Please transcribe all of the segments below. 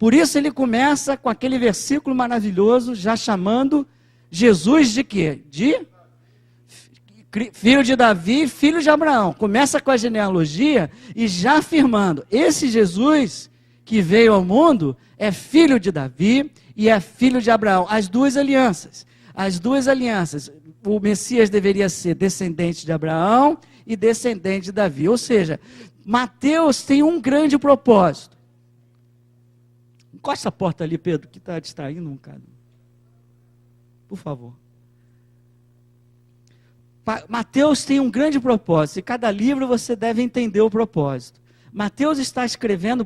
Por isso ele começa com aquele versículo maravilhoso, já chamando Jesus de quê? De filho de Davi, filho de Abraão. Começa com a genealogia e já afirmando, esse Jesus que veio ao mundo é filho de Davi e é filho de Abraão. As duas alianças. O Messias deveria ser descendente de Abraão e descendente de Davi. Ou seja, Mateus tem um grande propósito. Encosta a porta ali, Pedro, que está distraindo um bocado. Por favor. Mateus tem um grande propósito, e cada livro você deve entender o propósito. Mateus está escrevendo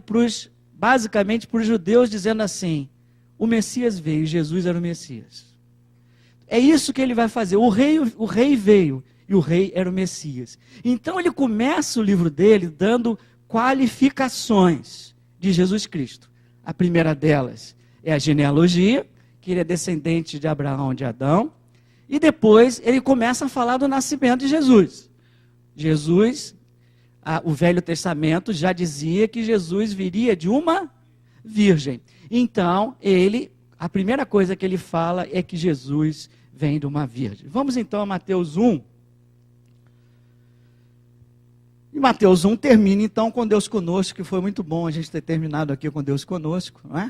basicamente para os judeus, dizendo assim, o Messias veio, Jesus era o Messias. É isso que ele vai fazer, o rei veio, e o rei era o Messias. Então ele começa o livro dele dando qualificações de Jesus Cristo. A primeira delas é a genealogia, que ele é descendente de Abraão, de Adão. E depois ele começa a falar do nascimento de Jesus. O Velho Testamento já dizia que Jesus viria de uma virgem. Então, a primeira coisa que ele fala é que Jesus vem de uma virgem. Vamos então a Mateus 1. E Mateus 1 termina então com Deus conosco, que foi muito bom a gente ter terminado aqui com Deus conosco, não é?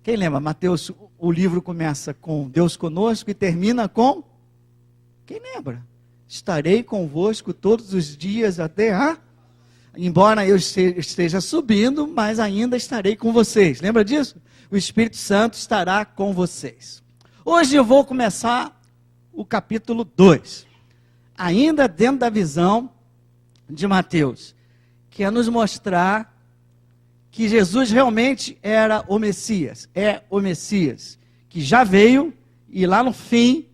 Quem lembra? Mateus, o livro começa com Deus conosco e termina com... Quem lembra? Estarei convosco todos os dias até a... Embora eu esteja subindo, mas ainda estarei com vocês. Lembra disso? O Espírito Santo estará com vocês. Hoje eu vou começar o capítulo 2. Ainda dentro da visão de Mateus, que é nos mostrar que Jesus realmente era o Messias. É o Messias, que já veio e lá no fim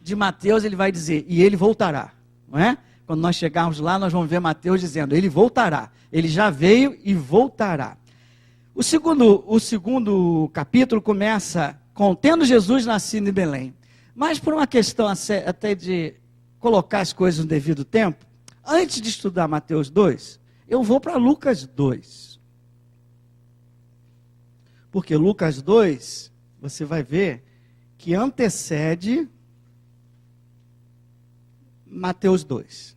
de Mateus ele vai dizer, e ele voltará, não é? Quando nós chegarmos lá, nós vamos ver Mateus dizendo, ele voltará, ele já veio e voltará. O segundo capítulo começa com, tendo Jesus nascido em Belém, mas por uma questão até de colocar as coisas no devido tempo, antes de estudar Mateus 2, eu vou para Lucas 2, porque Lucas 2, você vai ver que antecede Mateus 2.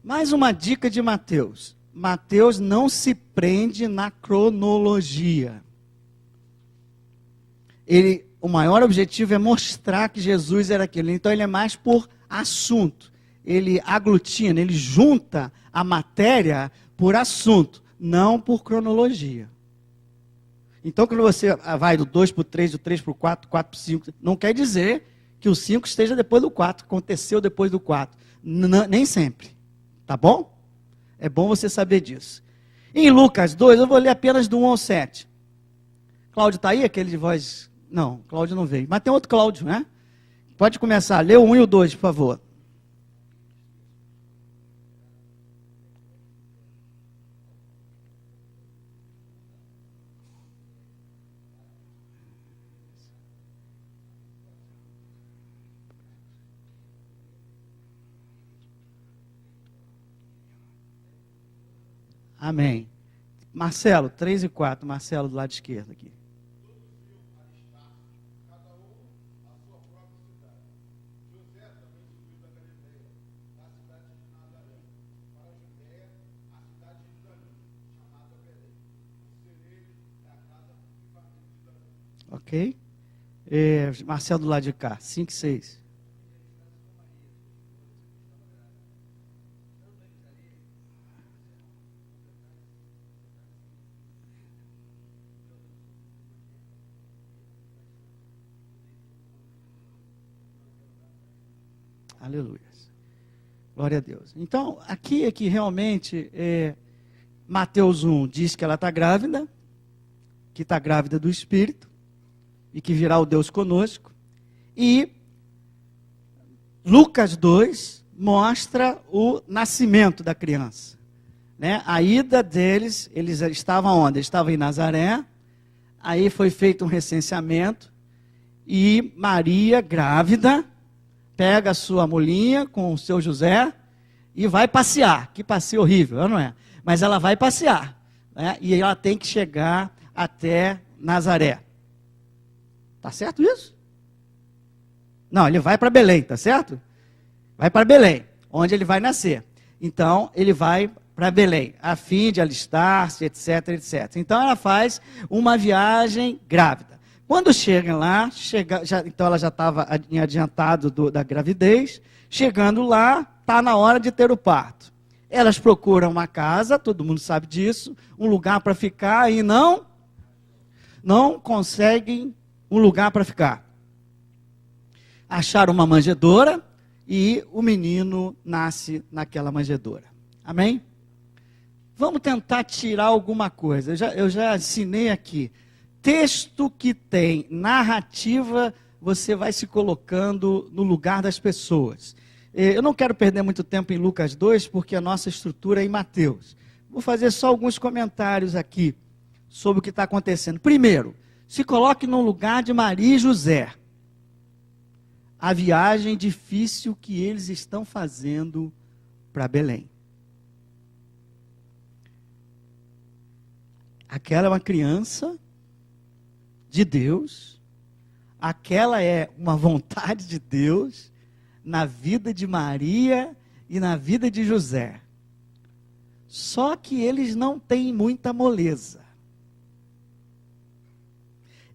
Mais uma dica de Mateus. Mateus não se prende na cronologia. O maior objetivo é mostrar que Jesus era aquilo. Então ele é mais por assunto. Ele aglutina, ele junta a matéria por assunto, não por cronologia. Então quando você vai do 2 para o 3, do 3 para o 4, do 4 para o 5, não quer dizer que o 5 esteja depois do 4, aconteceu depois do 4. Nem sempre. Tá bom? É bom você saber disso. Em Lucas 2, eu vou ler apenas do 1 ao 7. Cláudio está aí? Aquele de voz... Não, Cláudio não veio. Mas tem outro Cláudio, né? Pode começar. Lê o 1 e o 2, por favor. Amém. Marcelo, 3 e 4. Marcelo do lado esquerdo aqui. Ok? Marcelo do lado de cá. 5 e 6. Aleluia. Glória a Deus. Então, aqui é que realmente Mateus 1 diz que ela está grávida, que está grávida do Espírito, e que virá o Deus conosco. E Lucas 2 mostra o nascimento da criança. Né? A ida deles, eles estavam onde? Eles estavam em Nazaré, aí foi feito um recenseamento, e Maria, grávida, pega a sua mulinha com o seu José e vai passear. Que passeio horrível, não é? Mas ela vai passear, né? E ela tem que chegar até Nazaré. Tá certo isso? Não, ele vai para Belém, tá certo? Vai para Belém, onde ele vai nascer. Então, ele vai para Belém, a fim de alistar-se, etc, etc. Então, ela faz uma viagem grávida. Quando chega lá, então ela já estava em adiantado da gravidez. Chegando lá, está na hora de ter o parto. Elas procuram uma casa, todo mundo sabe disso, um lugar para ficar e não conseguem um lugar para ficar. Acharam uma manjedoura e o menino nasce naquela manjedoura. Amém? Vamos tentar tirar alguma coisa. Eu já ensinei aqui. Texto que tem narrativa, você vai se colocando no lugar das pessoas. Eu não quero perder muito tempo em Lucas 2, porque a nossa estrutura é em Mateus. Vou fazer só alguns comentários aqui sobre o que está acontecendo. Primeiro, se coloque no lugar de Maria e José. A viagem difícil que eles estão fazendo para Belém. Aquela é uma criança de Deus, aquela é uma vontade de Deus na vida de Maria e na vida de José. Só que eles não têm muita moleza.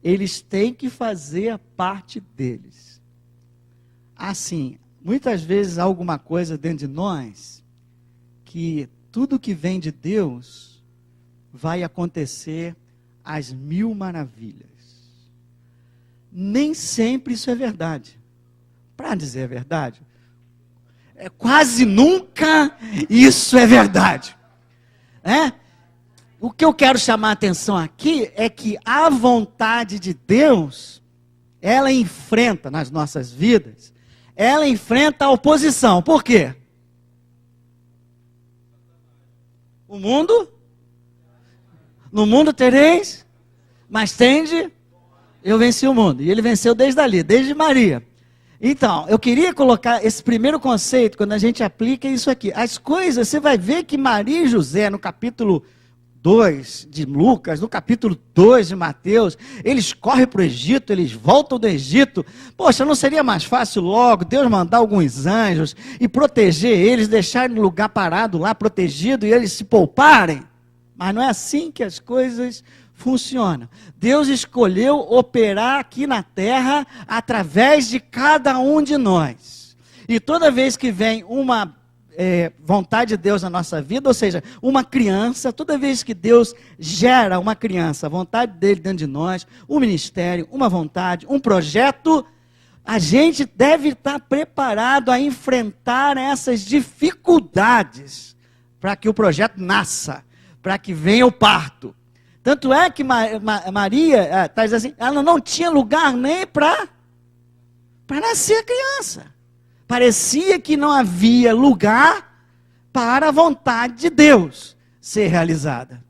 Eles têm que fazer a parte deles. Assim, muitas vezes há alguma coisa dentro de nós que tudo que vem de Deus vai acontecer às mil maravilhas. Nem sempre isso é verdade. Para dizer a verdade, quase nunca isso é verdade. O que eu quero chamar a atenção aqui é que a vontade de Deus, ela enfrenta nas nossas vidas, ela enfrenta a oposição. Por quê? No mundo tereis, mas tende, eu venci o mundo. E ele venceu desde ali, desde Maria. Então, eu queria colocar esse primeiro conceito, quando a gente aplica isso aqui. As coisas, você vai ver que Maria e José, no capítulo 2 de Lucas, no capítulo 2 de Mateus, eles correm para o Egito, eles voltam do Egito. Poxa, não seria mais fácil logo Deus mandar alguns anjos e proteger eles, deixarem no lugar parado lá, protegido, e eles se pouparem? Mas não é assim que as coisas funcionam. Deus escolheu operar aqui na terra através de cada um de nós. E toda vez que vem uma vontade de Deus na nossa vida, ou seja, uma criança, toda vez que Deus gera uma criança, a vontade dele dentro de nós, um ministério, uma vontade, um projeto, a gente deve estar preparado a enfrentar essas dificuldades para que o projeto nasça, para que venha o parto. Tanto é que Maria, está dizendo assim, ela não tinha lugar nem para nascer a criança. Parecia que não havia lugar para a vontade de Deus ser realizada.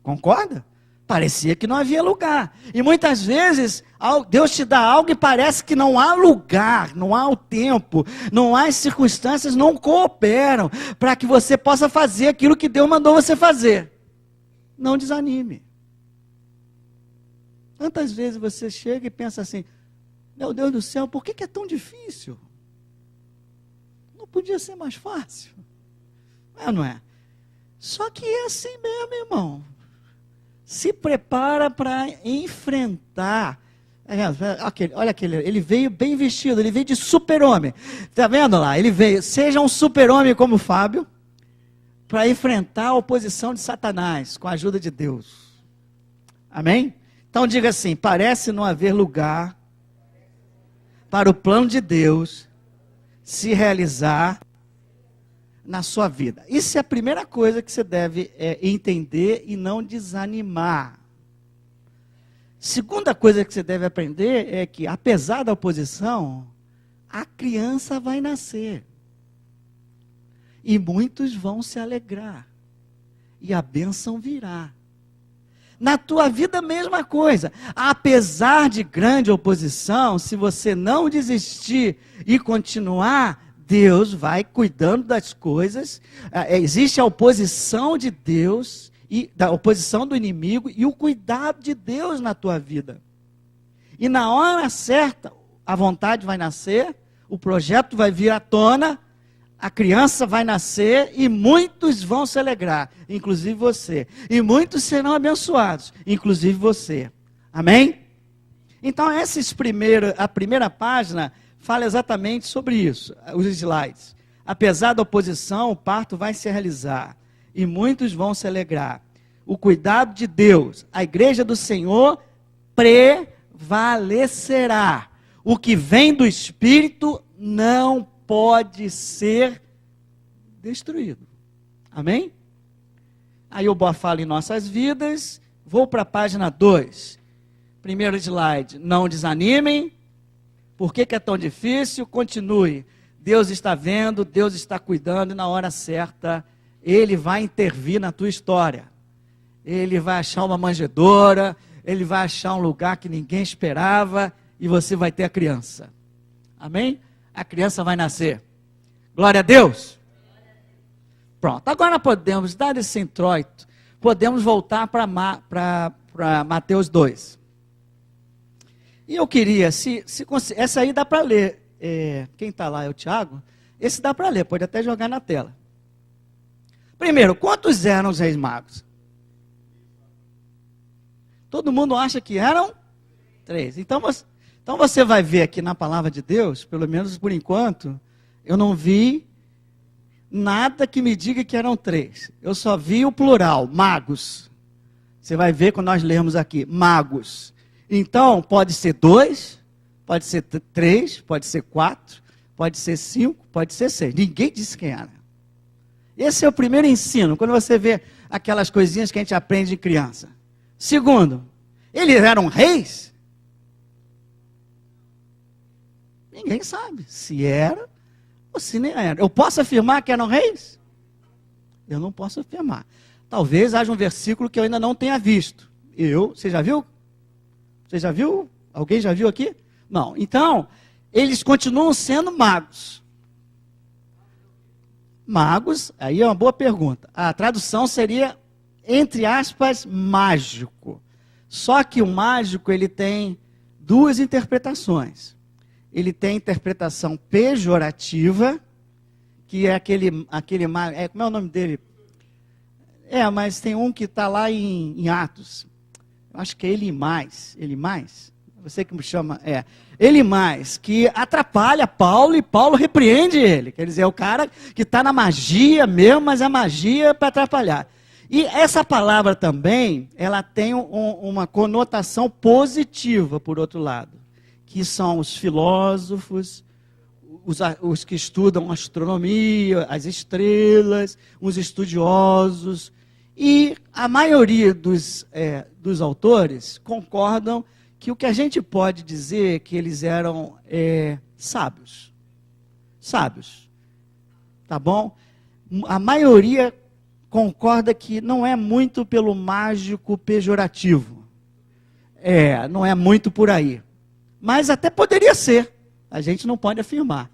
Concorda? Parecia que não havia lugar. E muitas vezes, Deus te dá algo e parece que não há lugar, não há o tempo, não há as circunstâncias, não cooperam para que você possa fazer aquilo que Deus mandou você fazer. Não desanime. Tantas vezes você chega e pensa assim, meu Deus do céu, por que é tão difícil? Não podia ser mais fácil? Não é? Só que é assim mesmo, irmão. Se prepara para enfrentar. Olha aquele, ele veio bem vestido, ele veio de super-homem. Está vendo lá? Ele veio, seja um super-homem como o Fábio, para enfrentar a oposição de Satanás, com a ajuda de Deus. Amém? Então diga assim, parece não haver lugar para o plano de Deus se realizar na sua vida. Isso é a primeira coisa que você deve entender e não desanimar. Segunda coisa que você deve aprender é que, apesar da oposição, a criança vai nascer. E muitos vão se alegrar. E a bênção virá. Na tua vida, a mesma coisa. Apesar de grande oposição, se você não desistir e continuar, Deus vai cuidando das coisas. Existe a oposição de Deus e da oposição do inimigo e o cuidado de Deus na tua vida. E na hora certa, a vontade vai nascer, o projeto vai vir à tona, a criança vai nascer e muitos vão se alegrar, inclusive você. E muitos serão abençoados, inclusive você. Amém? Então, a primeira página fala exatamente sobre isso, os slides. Apesar da oposição, o parto vai se realizar e muitos vão se alegrar. O cuidado de Deus, a igreja do Senhor prevalecerá. O que vem do Espírito não pode ser destruído. Amém? Aí o Boa fala em nossas vidas. Vou para a página 2. Primeiro slide. Não desanimem. Por que é tão difícil? Continue. Deus está vendo, Deus está cuidando e na hora certa Ele vai intervir na tua história. Ele vai achar uma manjedoura, Ele vai achar um lugar que ninguém esperava e você vai ter a criança. Amém? A criança vai nascer. Glória a Deus. Pronto, agora podemos dar esse introito, podemos voltar para Mateus 2. E eu queria, essa aí dá para ler, quem está lá é o Tiago, esse dá para ler, pode até jogar na tela. Primeiro, quantos eram os reis magos? Todo mundo acha que eram 3. Então você vai ver aqui na palavra de Deus, pelo menos por enquanto, eu não vi nada que me diga que eram 3. Eu só vi o plural, magos. Você vai ver quando nós lermos aqui, magos. Então, pode ser 2, pode ser 3, pode ser 4, pode ser 5, pode ser 6. Ninguém disse quem era. Esse é o primeiro ensino, quando você vê aquelas coisinhas que a gente aprende de criança. Segundo, eles eram reis? Ninguém sabe se era ou se nem era. Eu posso afirmar que eram reis? Eu não posso afirmar. Talvez haja um versículo que eu ainda não tenha visto. Você já viu? Você já viu? Alguém já viu aqui? Não. Então, eles continuam sendo magos. Magos, aí é uma boa pergunta. A tradução seria, entre aspas, mágico. Só que o mágico, ele tem 2 interpretações. Ele tem a interpretação pejorativa, que é aquele como é o nome dele? Mas tem um que está lá em Atos. Eu acho que é Elimais. Você que me chama, Elimais, que atrapalha Paulo e Paulo repreende ele. Quer dizer, é o cara que está na magia mesmo, mas a magia é para atrapalhar. E essa palavra também, ela tem uma conotação positiva, por outro lado, que são os filósofos, os que estudam astronomia, as estrelas, os estudiosos. E a maioria dos autores concordam que o que a gente pode dizer é que eles eram sábios. Sábios. Tá bom? A maioria concorda que não é muito pelo mágico pejorativo. Não é muito por aí. Mas até poderia ser. A gente não pode afirmar.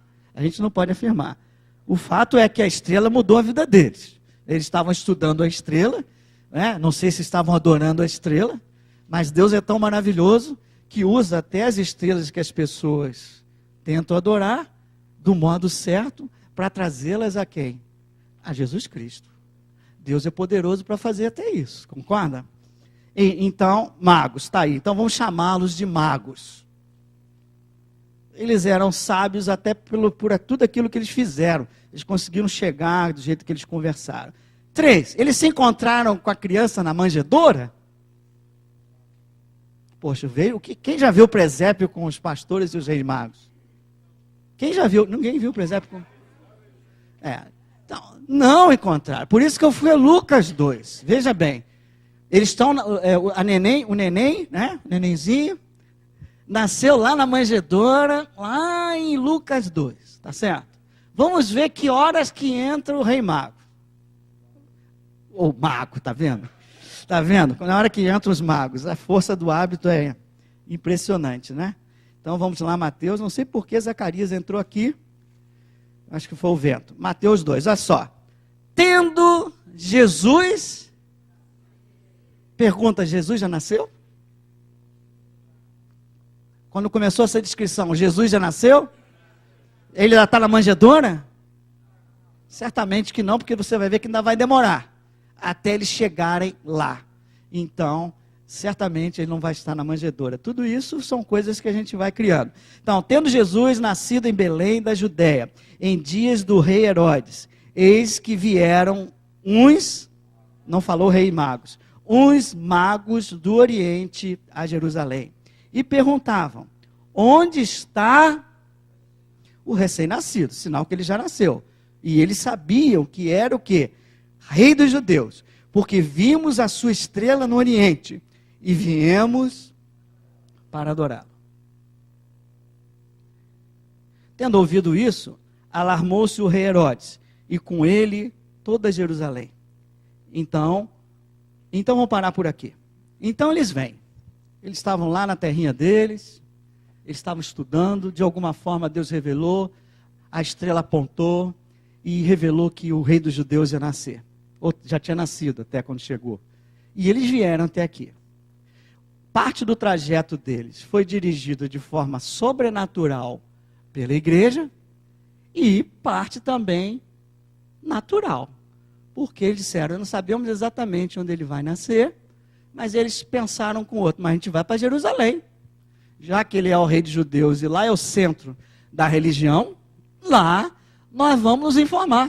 O fato é que a estrela mudou a vida deles. Eles estavam estudando a estrela, não sei se estavam adorando a estrela, mas Deus é tão maravilhoso que usa até as estrelas que as pessoas tentam adorar do modo certo para trazê-las a quem? A Jesus Cristo. Deus é poderoso para fazer até isso, concorda? Então, magos, está aí. Então vamos chamá-los de magos. Eles eram sábios até por tudo aquilo que eles fizeram. Eles conseguiram chegar do jeito que eles conversaram. 3, eles se encontraram com a criança na manjedoura? Poxa, quem já viu o presépio com os pastores e os reis magos? Quem já viu? Ninguém viu o presépio com... Então, não encontraram. Por isso que eu fui a Lucas 2. Veja bem. Eles estão, o nenenzinho, nasceu lá na manjedoura, lá em Lucas 2, tá certo? Vamos ver que horas que entra o rei mago. Ou mago, tá vendo? Tá vendo? Na hora que entram os magos, a força do hábito é impressionante, né? Então vamos lá, Mateus, não sei por que Zacarias entrou aqui, acho que foi o vento. Mateus 2, olha só. Tendo Jesus Pergunta, Jesus já nasceu? Quando começou essa descrição, Jesus já nasceu? Ele já está na manjedoura? Certamente que não, porque você vai ver que ainda vai demorar até eles chegarem lá. Então, certamente ele não vai estar na manjedoura. Tudo isso são coisas que a gente vai criando. Então, tendo Jesus nascido em Belém da Judéia, em dias do rei Herodes, eis que vieram uns, não falou rei magos, uns magos do Oriente a Jerusalém. E perguntavam, onde está o recém-nascido? Sinal que ele já nasceu. E eles sabiam que era o quê? Rei dos judeus. Porque vimos a sua estrela no Oriente e viemos para adorá-lo. Tendo ouvido isso, alarmou-se o rei Herodes e com ele toda Jerusalém. Então vamos parar por aqui. Então eles vêm. Eles estavam lá na terrinha deles, eles estavam estudando, de alguma forma Deus revelou, a estrela apontou e revelou que o rei dos judeus ia nascer. Ou já tinha nascido até quando chegou. E eles vieram até aqui. Parte do trajeto deles foi dirigido de forma sobrenatural pela igreja e parte também natural. Porque eles disseram, não sabemos exatamente onde ele vai nascer, mas eles pensaram com o outro, mas a gente vai para Jerusalém. Já que ele é o rei dos judeus e lá é o centro da religião, lá nós vamos nos informar.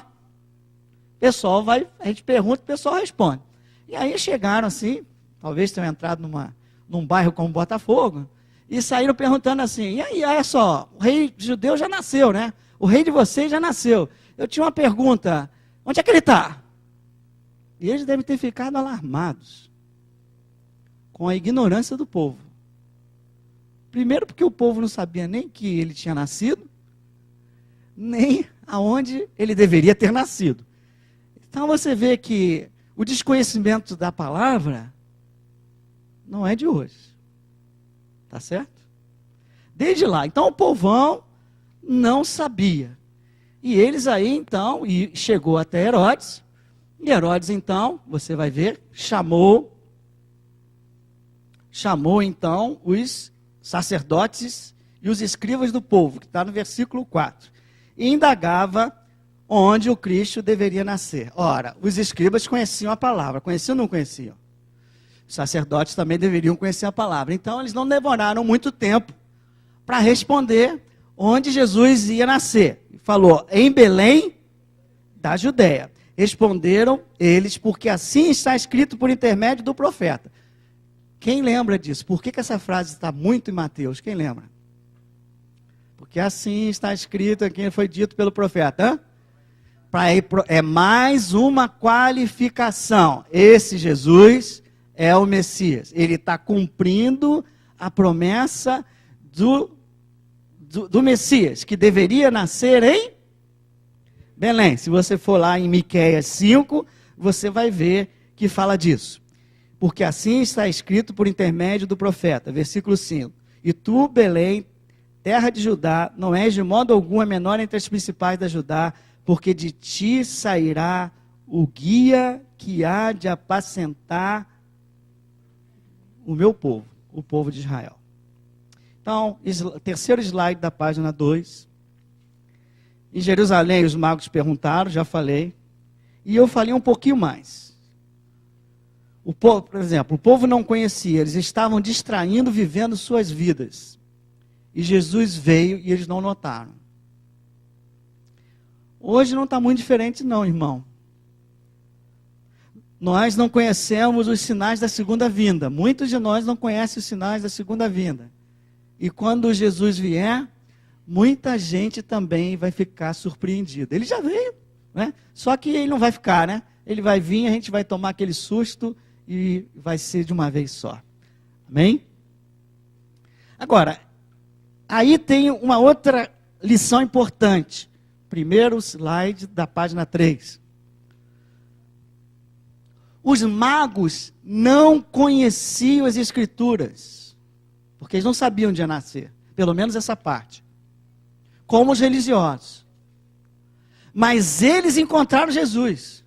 O pessoal vai, a gente pergunta, o pessoal responde. E aí chegaram assim, talvez tenham entrado num bairro como Botafogo, e saíram perguntando assim, e aí, olha só, o rei judeu já nasceu, né? O rei de vocês já nasceu. Eu tinha uma pergunta, onde é que ele está? E eles devem ter ficado alarmados com a ignorância do povo. Primeiro porque o povo não sabia nem que ele tinha nascido, nem aonde ele deveria ter nascido. Então você vê que o desconhecimento da palavra não é de hoje. Tá certo? Desde lá. Então o povão não sabia. E eles aí então, e chegou até Herodes, e Herodes então, você vai ver, chamou então os sacerdotes e os escribas do povo, que está no versículo 4, e indagava onde o Cristo deveria nascer. Ora, os escribas conheciam a palavra, conheciam ou não conheciam? Os sacerdotes também deveriam conhecer a palavra. Então, eles não demoraram muito tempo para responder onde Jesus ia nascer. Falou, em Belém da Judéia. Responderam eles, porque assim está escrito por intermédio do profeta. Quem lembra disso? Por que essa frase está muito em Mateus? Quem lembra? Porque assim está escrito aqui, foi dito pelo profeta. É mais uma qualificação. Esse Jesus é o Messias. Ele está cumprindo a promessa do Messias, que deveria nascer em Belém. Se você for lá em Miqueias 5, você vai ver que fala disso. Porque assim está escrito por intermédio do profeta. Versículo 5. E tu, Belém, terra de Judá, não és de modo algum a menor entre as principais da Judá, porque de ti sairá o guia que há de apacentar o meu povo, o povo de Israel. Então, terceiro slide da página 2. Em Jerusalém os magos perguntaram, já falei, e eu falei um pouquinho mais. O povo, por exemplo, o povo não conhecia, eles estavam distraindo, vivendo suas vidas. E Jesus veio e eles não notaram. Hoje não está muito diferente não, irmão. Nós não conhecemos os sinais da segunda vinda. Muitos de nós não conhecem os sinais da segunda vinda. E quando Jesus vier, muita gente também vai ficar surpreendida. Ele já veio, né? Só que ele não vai ficar, né? Ele vai vir, a gente vai tomar aquele susto e vai ser de uma vez só. Amém? Agora, aí tem uma outra lição importante. Primeiro slide da página 3. Os magos não conheciam as escrituras, porque eles não sabiam onde ia nascer, pelo menos essa parte, como os religiosos. Mas eles encontraram Jesus.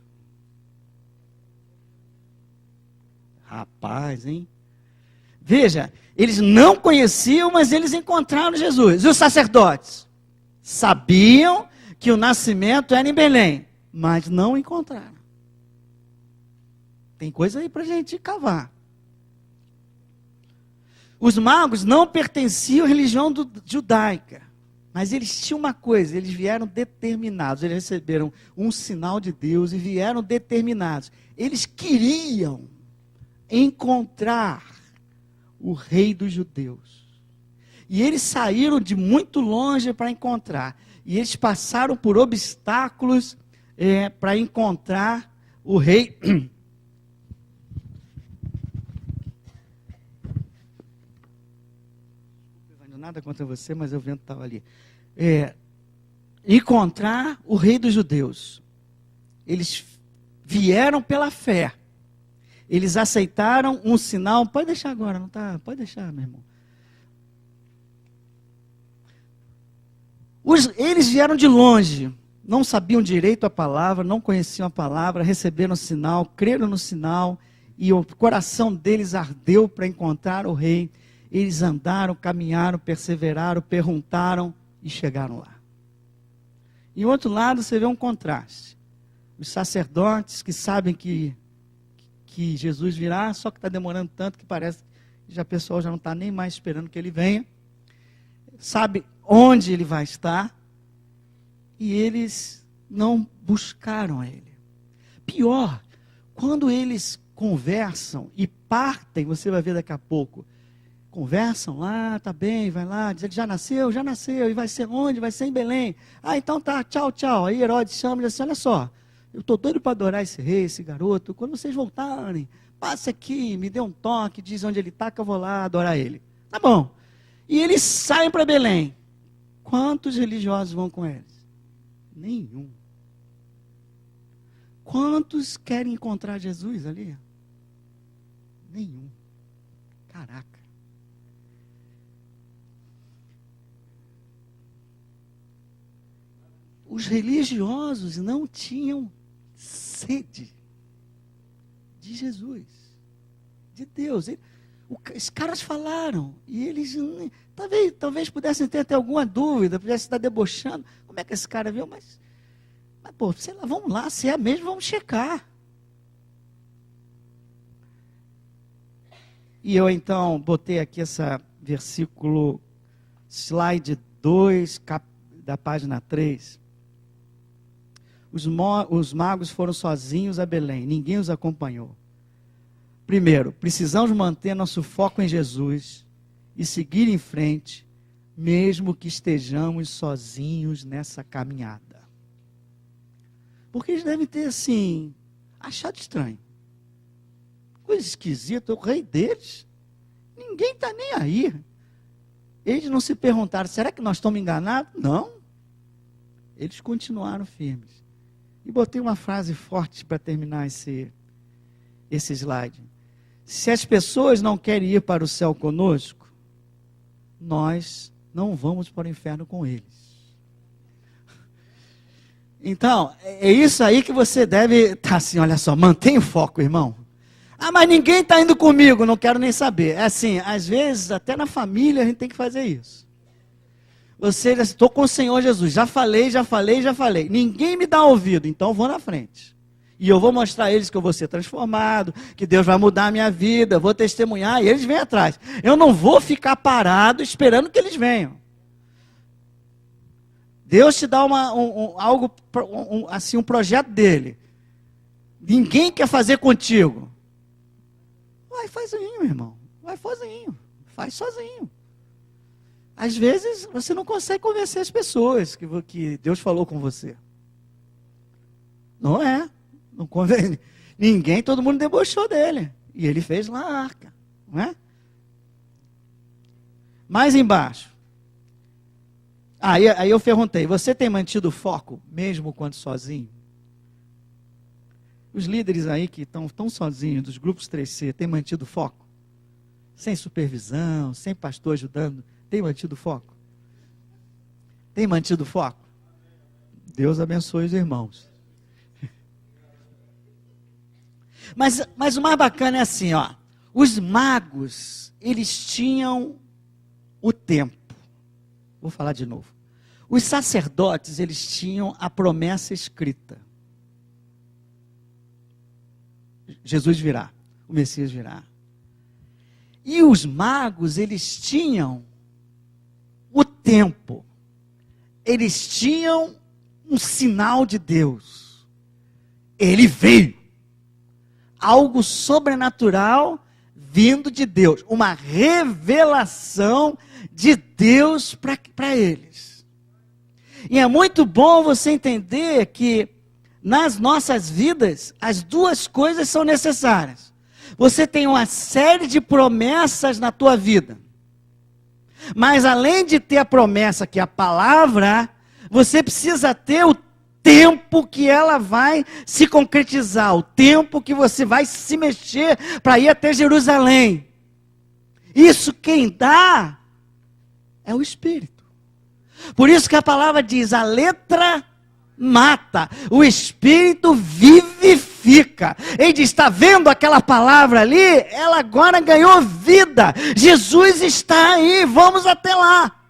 Rapaz, hein? Veja, eles não conheciam, mas eles encontraram Jesus. E os sacerdotes sabiam que o nascimento era em Belém, mas não encontraram. Tem coisa aí para a gente cavar. Os magos não pertenciam à religião judaica, mas eles tinham uma coisa, eles vieram determinados, eles receberam um sinal de Deus e vieram determinados. Eles queriam encontrar o rei dos judeus. E eles saíram de muito longe para encontrar. E eles passaram por obstáculos para encontrar o rei. Nada contra você, mas o vento estava ali. Encontrar o rei dos judeus. Eles vieram pela fé. Eles aceitaram um sinal. Pode deixar agora, não tá? Pode deixar, meu irmão. Eles vieram de longe, não sabiam direito a palavra, não conheciam a palavra, receberam o sinal, creram no sinal, e o coração deles ardeu para encontrar o rei. Eles andaram, caminharam, perseveraram, perguntaram e chegaram lá. E outro lado você vê um contraste. Os sacerdotes que sabem que Jesus virá, só que está demorando tanto que parece que o pessoal já não está nem mais esperando que ele venha. Sabe onde ele vai estar. E eles não buscaram ele. Pior, quando eles conversam e partem, você vai ver daqui a pouco, conversam lá, tá bem, vai lá, diz, já nasceu, e vai ser onde? Vai ser em Belém. Ah, então tá, tchau, tchau. Aí Herodes chama e diz assim, olha só, eu estou doido para adorar esse rei, esse garoto, quando vocês voltarem, passe aqui, me dê um toque, diz onde ele está, que eu vou lá adorar ele. Tá bom. E eles saem para Belém. Quantos religiosos vão com eles? Nenhum. Quantos querem encontrar Jesus ali? Nenhum. Caraca. Os religiosos não tinham sede de Jesus, de Deus. Os caras falaram, e eles talvez pudessem ter até alguma dúvida, pudessem estar debochando. Como é que esse cara viu? Mas pô, sei lá, vamos lá, se é mesmo, vamos checar. E eu então botei aqui esse versículo, slide 2, da página 3. Os magos foram sozinhos a Belém, ninguém os acompanhou. Primeiro, precisamos manter nosso foco em Jesus e seguir em frente, mesmo que estejamos sozinhos nessa caminhada. Porque eles devem ter, assim, achado estranho. Coisa esquisita, o rei deles, ninguém está nem aí. Eles não se perguntaram, será que nós estamos enganados? Não. Eles continuaram firmes. E botei uma frase forte para terminar esse slide. Se as pessoas não querem ir para o céu conosco, nós não vamos para o inferno com eles. Então, é isso aí que você deve estar assim, olha só, mantenha o foco, irmão. Ah, mas ninguém está indo comigo, não quero nem saber. É assim, às vezes, até na família a gente tem que fazer isso. Você, estou com o Senhor Jesus, já falei. Ninguém me dá ouvido, então vou na frente. E eu vou mostrar a eles que eu vou ser transformado, que Deus vai mudar a minha vida, vou testemunhar, e eles vêm atrás. Eu não vou ficar parado esperando que eles venham. Deus te dá um projeto dele. Ninguém quer fazer contigo. Vai sozinho, irmão. Vai sozinho. Faz sozinho. Às vezes, você não consegue convencer as pessoas que Deus falou com você. Não é. Não convém. Ninguém, todo mundo debochou dele. E ele fez lá a arca. Não é? Mais embaixo. Aí eu perguntei, você tem mantido o foco, mesmo quando sozinho? Os líderes aí que estão tão sozinhos, dos grupos 3C, têm mantido o foco? Sem supervisão, sem pastor ajudando, tem mantido o foco? Tem mantido o foco? Deus abençoe os irmãos. Mas o mais bacana é assim, ó. Os magos, eles tinham o tempo. Vou falar de novo. Os sacerdotes, eles tinham a promessa escrita. Jesus virá, o Messias virá. E os magos, eles tinham o tempo. Eles tinham um sinal de Deus. Ele veio. Algo sobrenatural vindo de Deus. Uma revelação de Deus para eles. E é muito bom você entender que nas nossas vidas, as duas coisas são necessárias. Você tem uma série de promessas na tua vida. Mas além de ter a promessa, que é a palavra, você precisa ter o tempo que ela vai se concretizar, o tempo que você vai se mexer para ir até Jerusalém. Isso quem dá é o Espírito. Por isso que a palavra diz, a letra mata, o Espírito vivifica. Ele diz, está vendo aquela palavra ali? Ela agora ganhou vida. Jesus está aí, vamos até lá.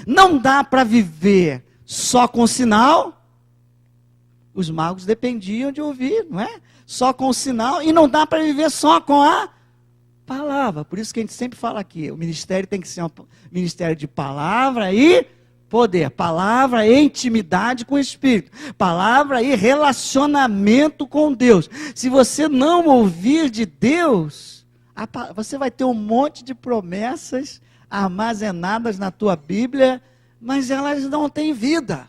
Não dá para viver só com sinal. Os magos dependiam de ouvir, não é? Só com o sinal. E não dá para viver só com a palavra. Por isso que a gente sempre fala aqui, o ministério tem que ser um ministério de palavra e poder. Palavra e intimidade com o Espírito. Palavra e relacionamento com Deus. Se você não ouvir de Deus, você vai ter um monte de promessas armazenadas na tua Bíblia, mas elas não têm vida.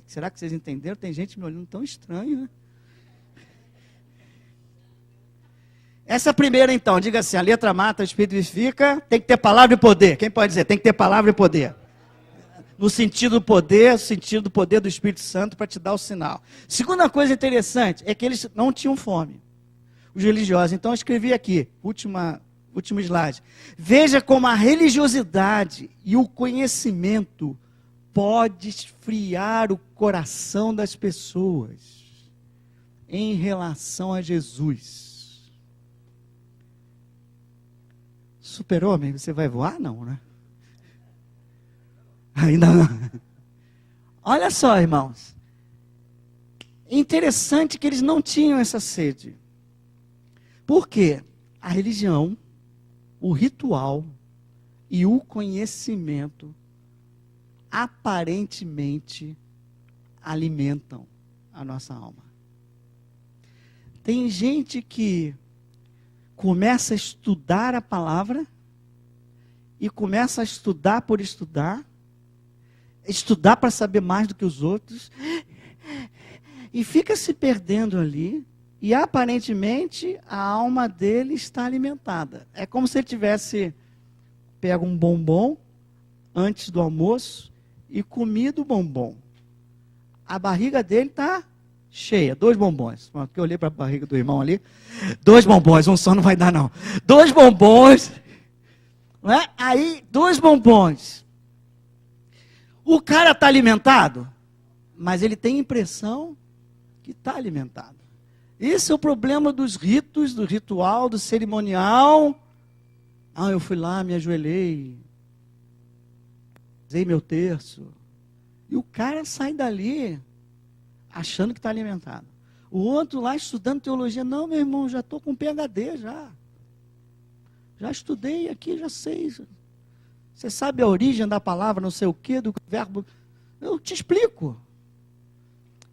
Será que vocês entenderam? Tem gente me olhando tão estranho, né? Essa primeira então, diga assim, a letra mata, o Espírito vivifica, tem que ter palavra e poder. Quem pode dizer? Tem que ter palavra e poder. No sentido do poder do Espírito Santo para te dar o sinal. Segunda coisa interessante é que eles não tinham fome. Os religiosos. Então eu escrevi aqui, último slide. Veja como a religiosidade e o conhecimento pode esfriar o coração das pessoas em relação a Jesus. Super-homem, você vai voar? Não, né? Ainda não. Olha só, irmãos. Interessante que eles não tinham essa sede. Por quê? A religião, o ritual e o conhecimento aparentemente alimentam a nossa alma. Tem gente que começa a estudar a palavra e começa a estudar por estudar para saber mais do que os outros, e fica se perdendo ali, e aparentemente a alma dele está alimentada. É como se ele tivesse pego um bombom antes do almoço e comido o bombom. A barriga dele está cheia, 2 bombons. Porque eu olhei para a barriga do irmão ali, 2 bombons, um só não vai dar não. 2 bombons, não é? Aí, 2 bombons. O cara está alimentado, mas ele tem a impressão que está alimentado. Esse é o problema dos ritos, do ritual, do cerimonial. Eu fui lá, me ajoelhei, usei meu terço. E o cara sai dali achando que está alimentado. O outro lá estudando teologia. Não, meu irmão, já estou com PhD já. Já estudei aqui, já sei. Você sabe a origem da palavra, não sei o quê, do verbo. Eu te explico.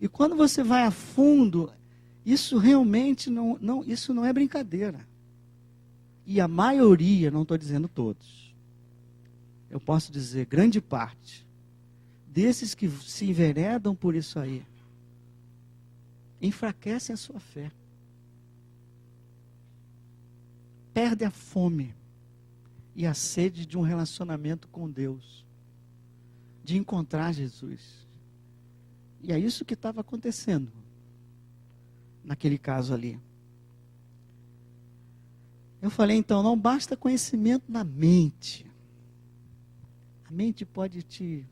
E quando você vai a fundo, isso realmente isso não é brincadeira. E a maioria, não estou dizendo todos, eu posso dizer grande parte, desses que se enveredam por isso aí, enfraquecem a sua fé. Perde a fome e a sede de um relacionamento com Deus, de encontrar Jesus. E é isso que estava acontecendo naquele caso ali. Eu falei, então, não basta conhecimento na mente. A mente pode te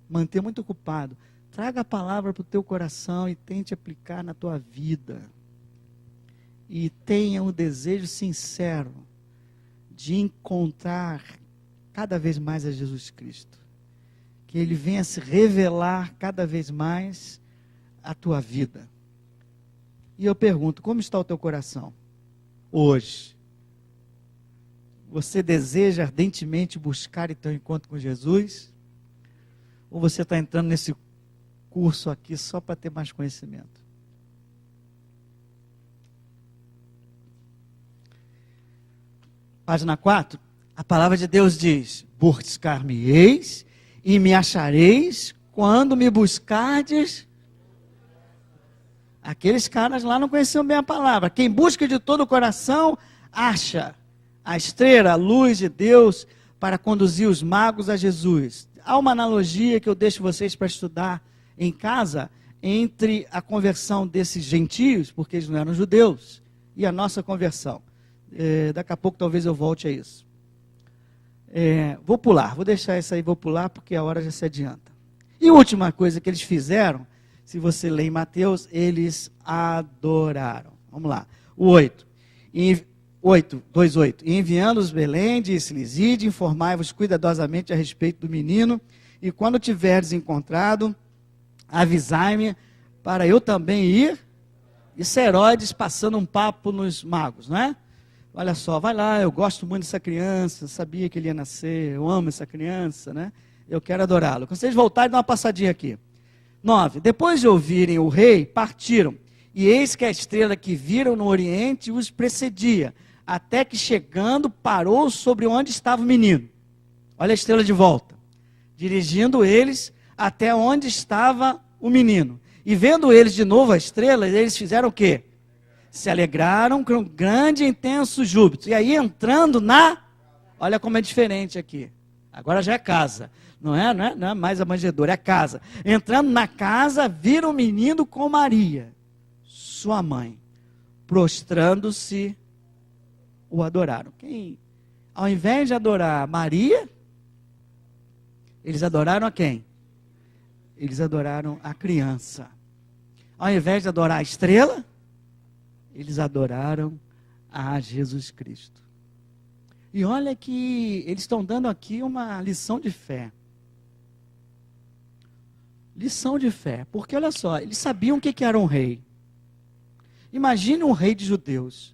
manter muito ocupado. Traga a palavra para o teu coração e tente aplicar na tua vida. e tenha um desejo sincero de encontrar cada vez mais a Jesus Cristo. Que Ele venha se revelar cada vez mais a tua vida. E eu pergunto, como está o teu coração hoje? Você deseja ardentemente buscar e ter um encontro com Jesus? Ou você está entrando nesse curso aqui só para ter mais conhecimento? Página 4, a palavra de Deus diz: buscar-me-eis e me achareis quando me buscardes. Aqueles caras lá não conheciam bem a palavra. Quem busca de todo o coração, acha a estrela, a luz de Deus para conduzir os magos a Jesus. Há uma analogia que eu deixo vocês para estudar em casa entre a conversão desses gentios, porque eles não eram judeus, e a nossa conversão. Daqui a pouco talvez eu volte a isso. Vou pular, vou deixar isso aí, vou pular porque a hora já se adianta. E a última coisa que eles fizeram, se você lê em Mateus, eles adoraram. Vamos lá, o 8. 2:8. E enviando-os Belém, disse-lhes: ide, informai-vos cuidadosamente a respeito do menino, e quando tiverdes encontrado, avisai-me, para eu também ir. Isso é Herodes passando um papo nos magos, não é? Olha só, vai lá, eu gosto muito dessa criança, sabia que ele ia nascer, eu amo essa criança, né? Eu quero adorá-lo. Quando vocês voltarem, dá uma passadinha aqui. 9. Depois de ouvirem o rei, partiram, e eis que a estrela que viram no oriente os precedia, até que chegando, parou sobre onde estava o menino. Olha a estrela de volta. Dirigindo eles até onde estava o menino. E vendo eles de novo a estrela, eles fizeram o quê? Se alegraram com um grande e intenso júbilo. E aí entrando olha como é diferente aqui. Agora já é casa. Não é mais a manjedoura, é a casa. Entrando na casa, viram o menino com Maria, sua mãe. Prostrando-se, o adoraram. Ao invés de adorar Maria, eles adoraram a quem? Eles adoraram a criança. Ao invés de adorar a estrela, eles adoraram a Jesus Cristo. E olha que eles estão dando aqui uma lição de fé. Lição de fé. Porque olha só, eles sabiam o que era um rei. Imagine um rei de judeus.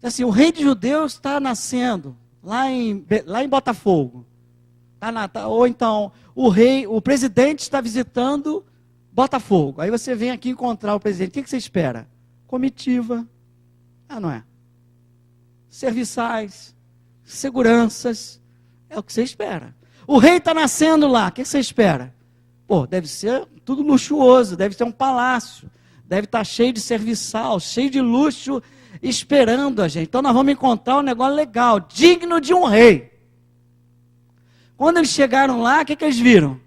Assim, o rei de judeus está nascendo lá em Botafogo. Ou então, o presidente está visitando Botafogo. Aí você vem aqui encontrar o presidente. O que você espera? Comitiva. Não é? Serviçais. Seguranças. É o que você espera. O rei está nascendo lá. O que você espera? Deve ser tudo luxuoso. Deve ser um palácio. Deve estar cheio de serviçal, cheio de luxo, esperando a gente. Então nós vamos encontrar um negócio legal, digno de um rei. Quando eles chegaram lá, o que eles viram?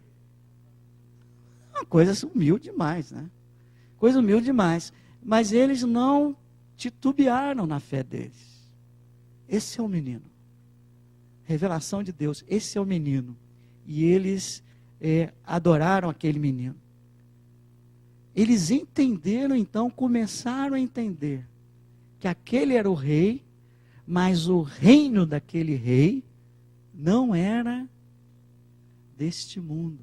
Uma coisa humilde demais, né? Coisa humilde demais. Mas eles não titubearam na fé deles. Esse é o menino. Revelação de Deus, esse é o menino. E eles adoraram aquele menino. Eles entenderam, então, começaram a entender que aquele era o rei, mas o reino daquele rei não era deste mundo.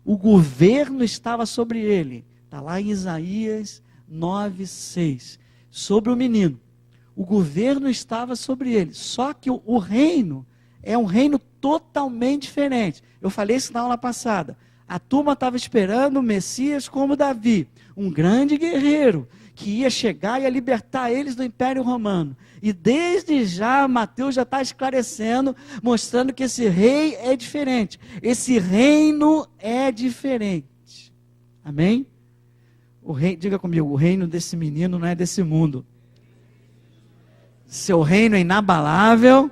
O governo estava sobre ele. Está lá em Isaías 9:6. Sobre o menino. O governo estava sobre ele. Só que o reino é um reino totalmente diferente. Eu falei isso na aula passada. A turma estava esperando o Messias como Davi, um grande guerreiro, que ia chegar e ia libertar eles do Império Romano. E desde já, Mateus já está esclarecendo, mostrando que esse rei é diferente. Esse reino é diferente. Amém? Diga comigo, o reino desse menino não é desse mundo. Seu reino é inabalável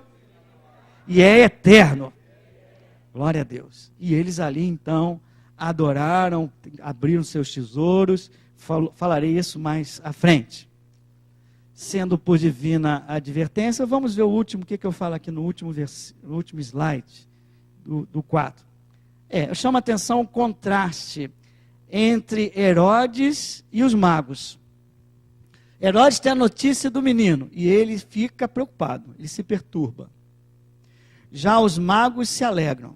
e é eterno. Glória a Deus. E eles ali então adoraram, abriram seus tesouros. Falarei isso mais à frente. Sendo por divina advertência, vamos ver o último, o que eu falo aqui no último slide, do 4. Eu chamo a atenção o contraste entre Herodes e os magos. Herodes tem a notícia do menino e ele fica preocupado, ele se perturba. Já os magos se alegram,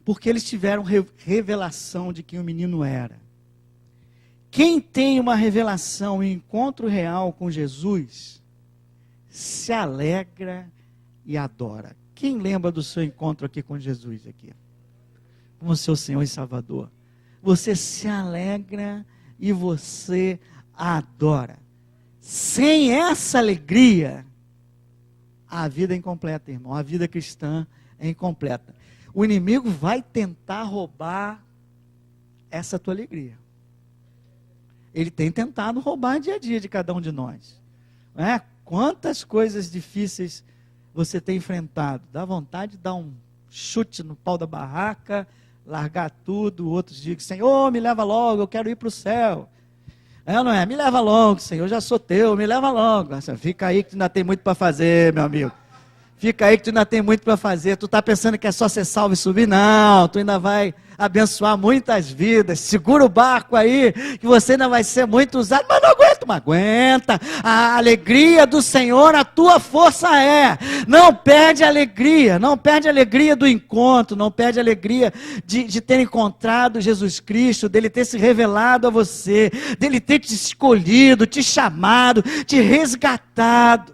porque eles tiveram revelação de quem o menino era. Quem tem uma revelação, um encontro real com Jesus, se alegra e adora. Quem lembra do seu encontro aqui com Jesus aqui? Como seu Senhor e Salvador. Você se alegra e você adora. Sem essa alegria, a vida é incompleta, irmão. A vida cristã é incompleta. O inimigo vai tentar roubar essa tua alegria. Ele tem tentado roubar dia a dia de cada um de nós. Não é? Quantas coisas difíceis você tem enfrentado. Dá vontade de dar um chute no pau da barraca, largar tudo. Outros dizem, Senhor, me leva logo, eu quero ir para o céu. É, não é? Me leva logo, Senhor, eu já sou teu, me leva logo. Fica aí que tu ainda tem muito para fazer, meu amigo. Fica aí que tu ainda tem muito para fazer. Tu está pensando que é só ser salvo e subir? Não, tu ainda vai abençoar muitas vidas. Segura o barco aí, que você ainda vai ser muito usado. Mas não aguento, mas aguenta. A alegria do Senhor, a tua força é. Não perde a alegria, não perde a alegria do encontro, não perde a alegria de ter encontrado Jesus Cristo, dele ter se revelado a você, dele ter te escolhido, te chamado, te resgatado.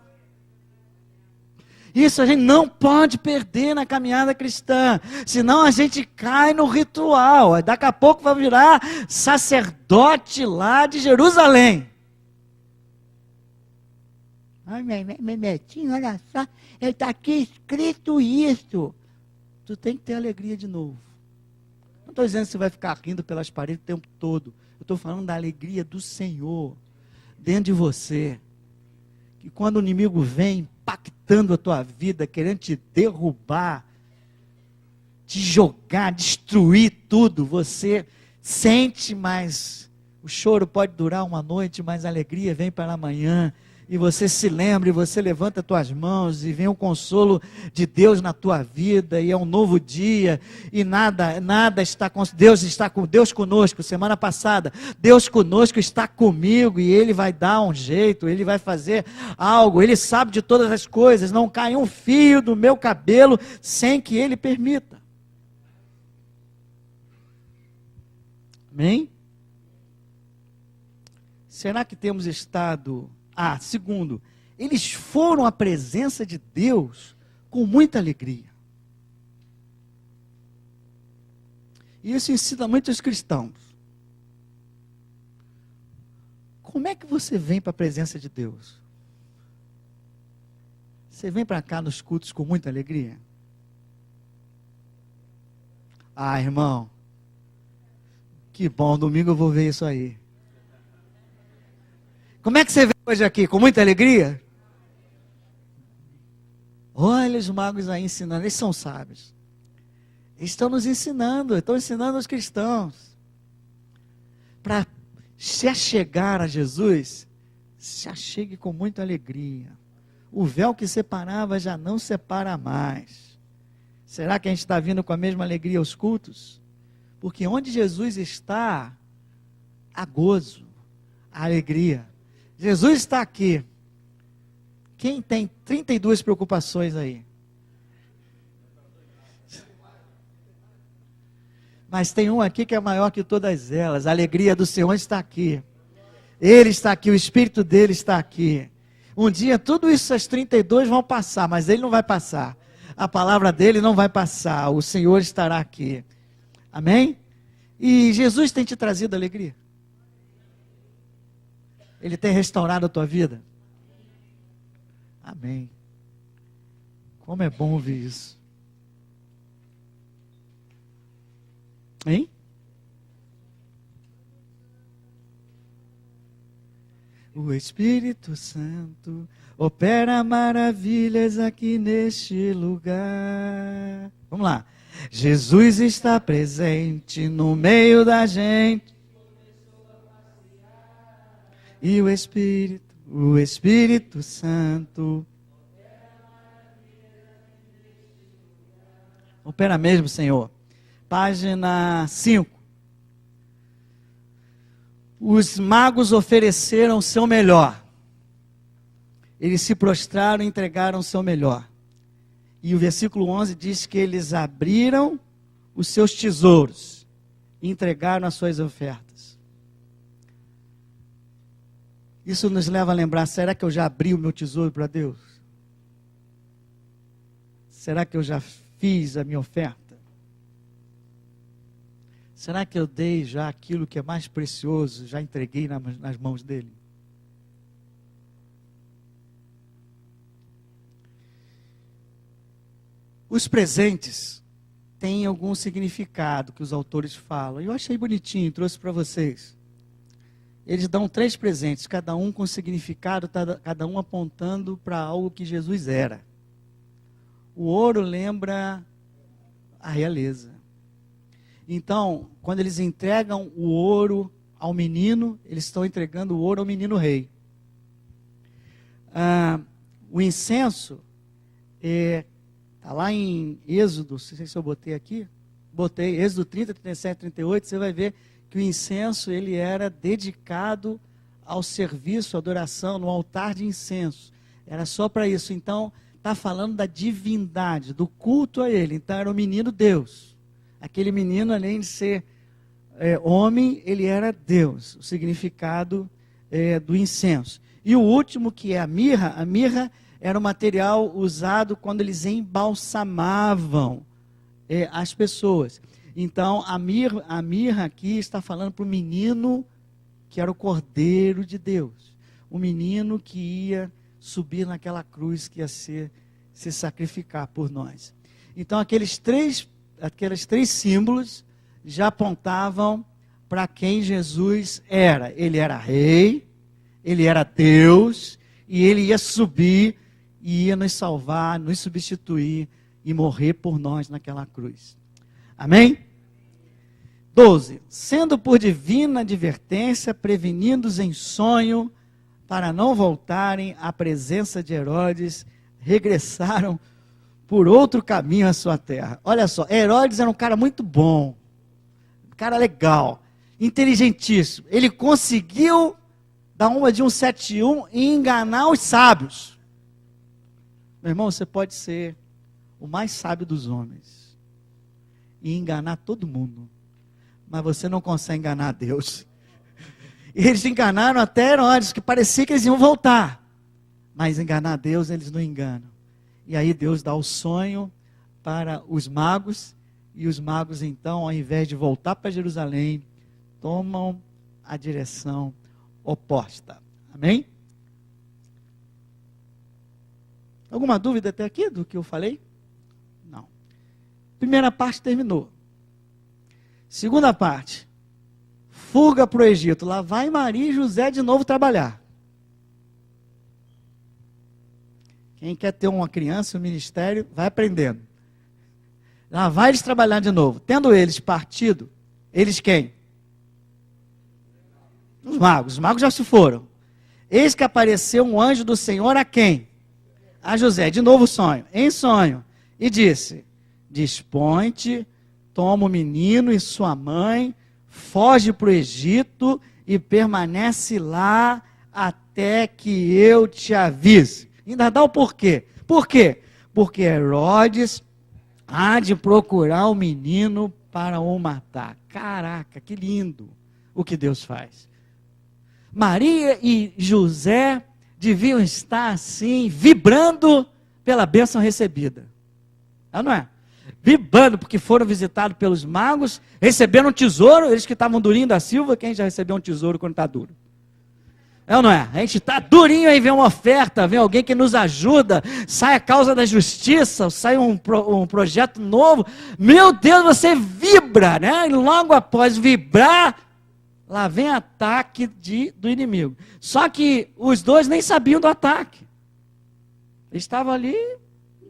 Isso a gente não pode perder na caminhada cristã, senão a gente cai no ritual, daqui a pouco vai virar sacerdote lá de Jerusalém. Ai, meu netinho, olha só, está aqui escrito isso. Tu tem que ter alegria de novo. Não estou dizendo que você vai ficar rindo pelas paredes o tempo todo, eu estou falando da alegria do Senhor, dentro de você, que quando o inimigo vem, impactando a tua vida, querendo te derrubar, te jogar, destruir tudo, você sente, mas o choro pode durar uma noite, mas a alegria vem para amanhã, e você se lembra, e você levanta as tuas mãos, e vem o consolo de Deus na tua vida, e é um novo dia, e nada está com Deus conosco. Semana passada, Deus conosco está comigo, e Ele vai dar um jeito, Ele vai fazer algo, Ele sabe de todas as coisas, não cai um fio do meu cabelo, sem que Ele permita. Amém? Será que temos estado... segundo, eles foram à presença de Deus com muita alegria. E isso ensina muito os cristãos. Como é que você vem para a presença de Deus? Você vem para cá nos cultos com muita alegria? Irmão, que bom, domingo eu vou ver isso aí. Como é que você veio hoje aqui? Com muita alegria? Olha os magos aí ensinando, eles são sábios. Eles estão nos ensinando, estão ensinando os cristãos. Para se achegar a Jesus, se achegue com muita alegria. O véu que separava já não separa mais. Será que a gente está vindo com a mesma alegria aos cultos? Porque onde Jesus está, há gozo, há alegria. Jesus está aqui. Quem tem 32 preocupações aí? Mas tem um aqui que é maior que todas elas. A alegria do Senhor está aqui. Ele está aqui, o Espírito dele está aqui. Um dia tudo isso, as 32 vão passar, mas ele não vai passar. A palavra dele não vai passar. O Senhor estará aqui. Amém? E Jesus tem te trazido alegria? Ele tem restaurado a tua vida? Amém. Como é bom ouvir isso. Hein? O Espírito Santo opera maravilhas aqui neste lugar. Vamos lá. Jesus está presente no meio da gente. E o Espírito Santo opera mesmo, Senhor. Página 5. Os magos ofereceram o seu melhor. Eles se prostraram e entregaram o seu melhor. E o versículo 11 diz que eles abriram os seus tesouros e entregaram as suas ofertas. Isso nos leva a lembrar, será que eu já abri o meu tesouro para Deus? Será que eu já fiz a minha oferta? Será que eu dei já aquilo que é mais precioso, já entreguei nas mãos dele? Os presentes têm algum significado que os autores falam. Eu achei bonitinho, trouxe para vocês. Eles dão 3 presentes, cada um com significado, cada um apontando para algo que Jesus era. O ouro lembra a realeza. Então, quando eles entregam o ouro ao menino, eles estão entregando o ouro ao menino rei. O incenso está lá em Êxodo, não sei se eu botei aqui, Êxodo 30, 37, 38, você vai ver que o incenso ele era dedicado ao serviço, à adoração, no altar de incenso. Era só para isso. Então, está falando da divindade, do culto a ele. Então, era o menino Deus. Aquele menino, além de ser homem, ele era Deus. O significado do incenso. E o último, que é a mirra era o material usado quando eles embalsamavam as pessoas. Então, a mirra aqui está falando para o menino que era o Cordeiro de Deus. O menino que ia subir naquela cruz que ia se sacrificar por nós. Então, aqueles três símbolos já apontavam para quem Jesus era. Ele era rei, ele era Deus, e ele ia subir e ia nos salvar, nos substituir e morrer por nós naquela cruz. Amém? 12. Sendo por divina advertência prevenidos em sonho, para não voltarem à presença de Herodes, regressaram por outro caminho à sua terra. Olha só, Herodes era um cara muito bom, um cara legal, inteligentíssimo. Ele conseguiu dar uma de 171 e enganar os sábios. Meu irmão, você pode ser o mais sábio dos homens e enganar todo mundo, mas você não consegue enganar Deus. Eles enganaram até Herodes, que parecia que eles iam voltar, mas enganar Deus eles não enganam. E aí Deus dá o sonho para os magos, e os magos então, ao invés de voltar para Jerusalém, tomam a direção oposta. Amém? Alguma dúvida até aqui do que eu falei? Não. Primeira parte terminou. Segunda parte. Fuga para o Egito. Lá vai Maria e José de novo trabalhar. Quem quer ter uma criança, um ministério, vai aprendendo. Lá vai eles trabalhar de novo. Tendo eles partido, eles quem? Os magos. Os magos já se foram. Eis que apareceu um anjo do Senhor a quem? A José. De novo sonho. Em sonho. E disse: dispõe-te, toma o menino e sua mãe, foge para o Egito e permanece lá até que eu te avise. Ainda dá o porquê. Por quê? Porque Herodes há de procurar o menino para o matar. Caraca, que lindo o que Deus faz. Maria e José deviam estar assim, vibrando pela bênção recebida. Não é? Vibrando, porque foram visitados pelos magos, receberam um tesouro, eles que estavam durinho da Silva, quem já recebeu um tesouro quando está duro? É ou não é? A gente está durinho aí, vem uma oferta, vem alguém que nos ajuda, sai a causa da justiça, sai um projeto novo. Meu Deus, você vibra, né? E logo após vibrar, lá vem ataque do inimigo. Só que os dois nem sabiam do ataque. Eles estavam ali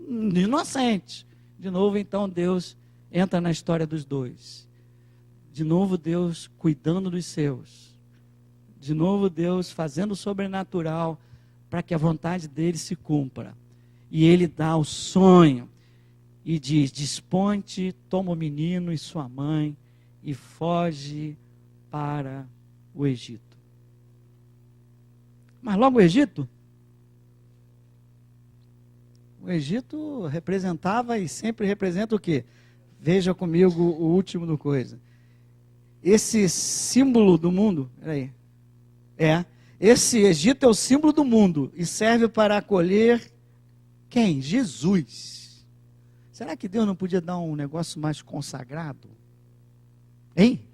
inocentes. De novo, então, Deus entra na história dos dois. De novo, Deus cuidando dos seus. De novo, Deus fazendo o sobrenatural para que a vontade dele se cumpra. E ele dá o sonho e diz: dispõe-te, toma o menino e sua mãe e foge para o Egito. Mas logo o Egito representava e sempre representa o quê? Veja comigo o último do coisa. Esse símbolo do mundo, esse Egito é o símbolo do mundo e serve para acolher quem? Jesus. Será que Deus não podia dar um negócio mais consagrado? Hein?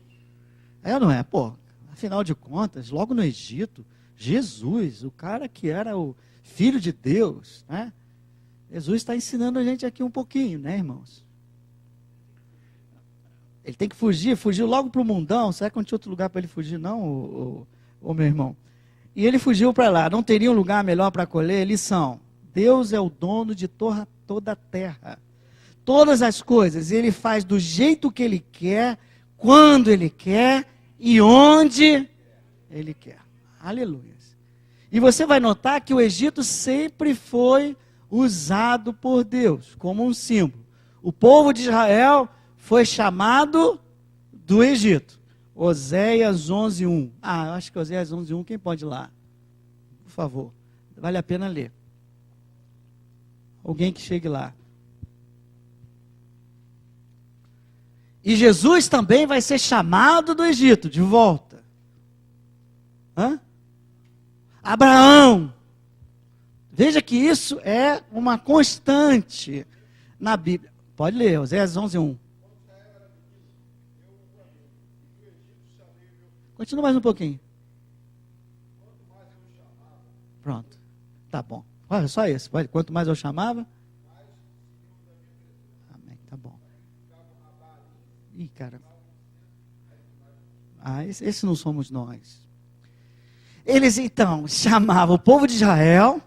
É ou não é? Pô, afinal de contas, logo no Egito, Jesus, o cara que era o Filho de Deus, né? Jesus está ensinando a gente aqui um pouquinho, né, irmãos? Ele tem que fugir, fugiu logo para o mundão. Será que não tinha outro lugar para ele fugir, não, meu irmão? E ele fugiu para lá. Não teria um lugar melhor para acolher? Lição: Deus é o dono de toda a terra. Todas as coisas, Ele faz do jeito que Ele quer, quando Ele quer e onde Ele quer. Aleluia. E você vai notar que o Egito sempre foi usado por Deus como um símbolo. O povo de Israel foi chamado do Egito. Oséias 11:1. Eu acho que Oséias 11:1, quem pode ir lá? Por favor, vale a pena ler. Alguém que chegue lá. E Jesus também vai ser chamado do Egito, de volta. Abraão. Veja que isso é uma constante na Bíblia. Pode ler, Oséias 11:1. Continua mais um pouquinho. Pronto. Tá bom. Olha, só esse. Quanto mais eu chamava. Amém. Tá bom. Ih, cara. Esse não somos nós. Eles então chamavam o povo de Israel.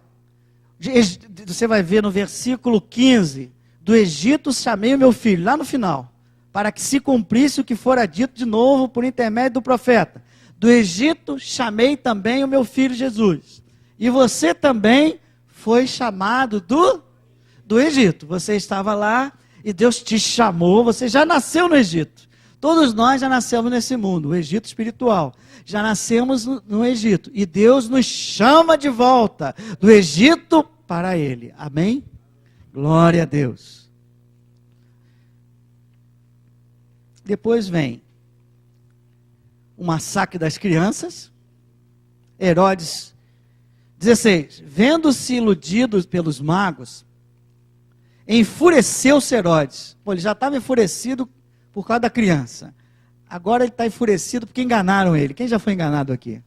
Você vai ver no versículo 15. Do Egito chamei o meu filho. Lá no final. Para que se cumprisse o que fora dito de novo por intermédio do profeta. Do Egito chamei também o meu filho Jesus. E você também foi chamado do Egito. Você estava lá e Deus te chamou. Você já nasceu no Egito. Todos nós já nascemos nesse mundo, o Egito espiritual. Já nascemos no Egito. E Deus nos chama de volta do Egito para Ele. Amém? Glória a Deus. Depois vem o massacre das crianças. Herodes 16. Vendo-se iludido pelos magos, enfureceu-se Herodes. Ele já estava enfurecido por causa da criança. Agora ele está enfurecido porque enganaram ele. Quem já foi enganado aqui?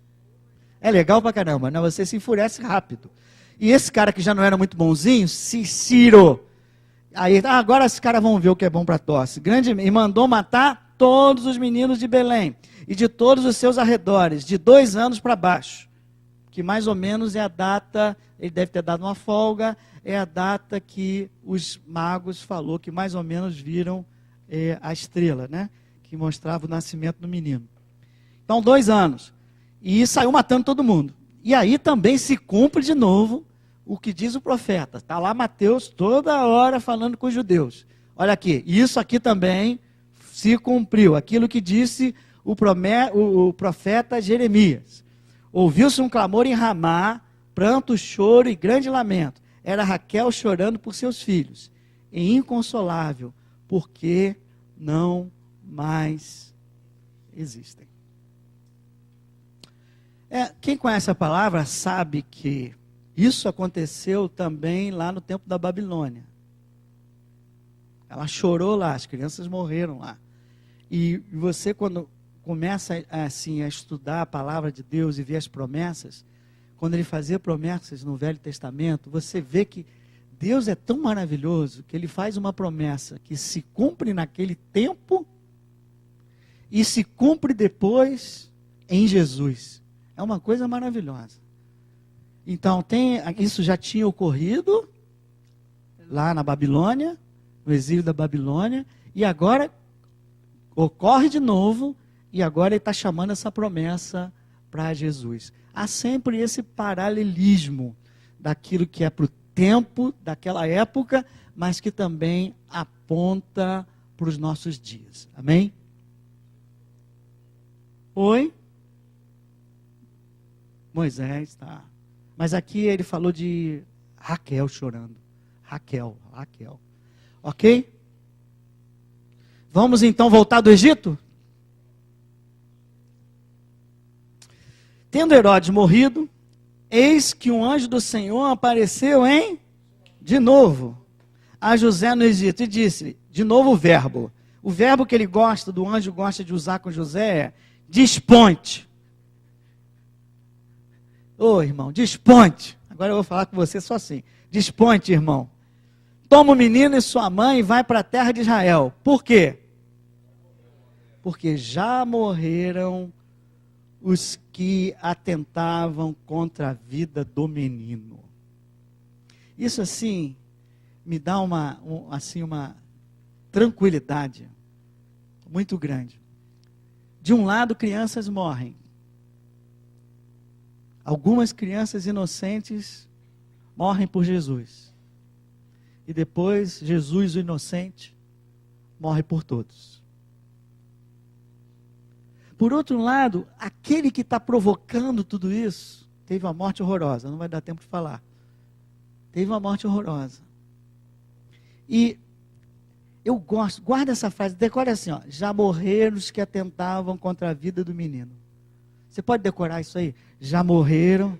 É legal pra caramba, né? Você se enfurece rápido. E esse cara que já não era muito bonzinho, Ciro. Aí, agora esses caras vão ver o que é bom para tosse. E mandou matar todos os meninos de Belém e de todos os seus arredores, de 2 anos para baixo. Que mais ou menos é a data, ele deve ter dado uma folga, é a data que os magos falou que mais ou menos viram a estrela, né? Que mostrava o nascimento do menino. Então, 2 anos. E saiu matando todo mundo. E aí também se cumpre de novo o que diz o profeta. Está lá Mateus toda hora falando com os judeus. Olha aqui, isso aqui também se cumpriu. Aquilo que disse o profeta Jeremias. Ouviu-se um clamor em Ramá, pranto, choro e grande lamento. Era Raquel chorando por seus filhos. E inconsolável, porque não mais existem. Quem conhece a palavra sabe que isso aconteceu também lá no tempo da Babilônia. Ela chorou lá, as crianças morreram lá. E você, quando começa assim a estudar a palavra de Deus e ver as promessas, quando ele fazia promessas no Velho Testamento, você vê que Deus é tão maravilhoso que ele faz uma promessa que se cumpre naquele tempo e se cumpre depois em Jesus. É uma coisa maravilhosa. Então, isso já tinha ocorrido lá na Babilônia, no exílio da Babilônia, e agora ocorre de novo, e agora ele está chamando essa promessa para Jesus. Há sempre esse paralelismo daquilo que é para o tempo daquela época, mas que também aponta para os nossos dias. Amém? Oi? Moisés, tá. Mas aqui ele falou de Raquel chorando. Raquel. Ok? Vamos então voltar do Egito? Tendo Herodes morrido, eis que um anjo do Senhor apareceu de novo, a José no Egito e disse, de novo o verbo. O verbo que ele gosta, do anjo gosta de usar com José é desponte. Ô irmão, desponte. Agora eu vou falar com você só assim. Desponte, irmão. Toma o menino e sua mãe e vai para a terra de Israel. Por quê? Porque já morreram os que atentavam contra a vida do menino. Isso assim me dá uma tranquilidade muito grande. De um lado, crianças morrem. Algumas crianças inocentes morrem por Jesus. E depois, Jesus, o inocente, morre por todos. Por outro lado, aquele que está provocando tudo isso, teve uma morte horrorosa, não vai dar tempo de falar. Teve uma morte horrorosa. E eu gosto, guarda essa frase, decora assim, ó, já morreram os que atentavam contra a vida do menino. Você pode decorar isso aí? Já morreram.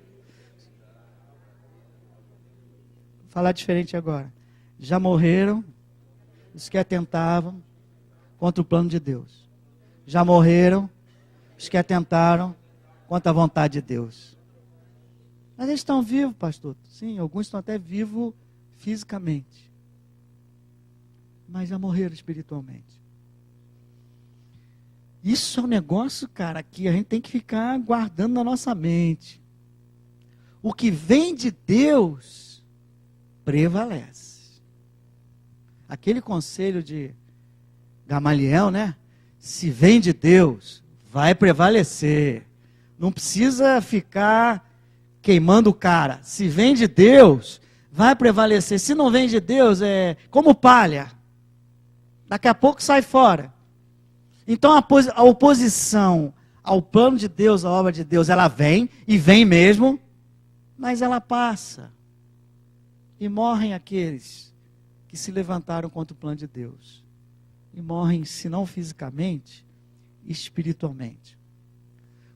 Vou falar diferente agora. Já morreram os que atentavam contra o plano de Deus. Já morreram os que atentaram contra a vontade de Deus. Mas eles estão vivos, pastor. Sim, alguns estão até vivos fisicamente. Mas já morreram espiritualmente. Isso é um negócio, cara, que a gente tem que ficar guardando na nossa mente. O que vem de Deus prevalece. Aquele conselho de Gamaliel, né? Se vem de Deus, vai prevalecer. Não precisa ficar queimando o cara. Se vem de Deus, vai prevalecer. Se não vem de Deus, é como palha. Daqui a pouco sai fora. Então a oposição ao plano de Deus, à obra de Deus, ela vem, e vem mesmo, mas ela passa. E morrem aqueles que se levantaram contra o plano de Deus. E morrem, se não fisicamente, espiritualmente.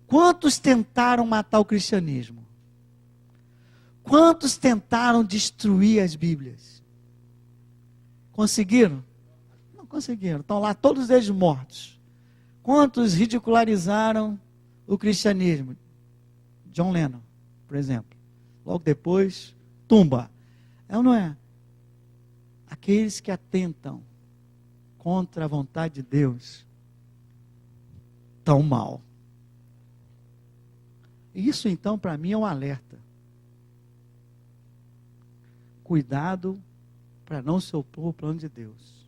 Quantos tentaram matar o cristianismo? Quantos tentaram destruir as Bíblias? Conseguiram? Não conseguiram. Estão lá todos eles mortos. Quantos ridicularizaram o cristianismo? John Lennon, por exemplo. Logo depois, tumba. É ou não é? Aqueles que atentam contra a vontade de Deus tão mal. Isso então para mim é um alerta. Cuidado para não se opor ao plano de Deus.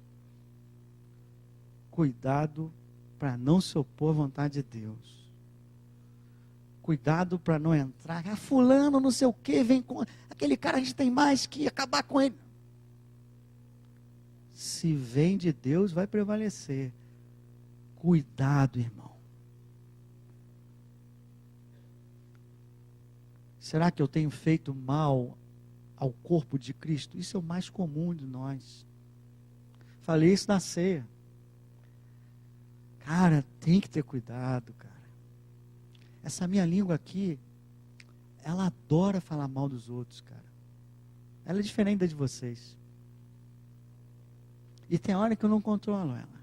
Cuidado para não se opor à vontade de Deus. Cuidado para não entrar. Ah, fulano não sei o que, vem com... Aquele cara a gente tem mais que acabar com ele. Se vem de Deus, vai prevalecer. Cuidado, irmão. Será que eu tenho feito mal ao corpo de Cristo? Isso é o mais comum de nós. Falei isso na ceia. Cara, tem que ter cuidado, cara. Essa minha língua aqui, ela adora falar mal dos outros, cara. Ela é diferente da de vocês. E tem hora que eu não controlo ela.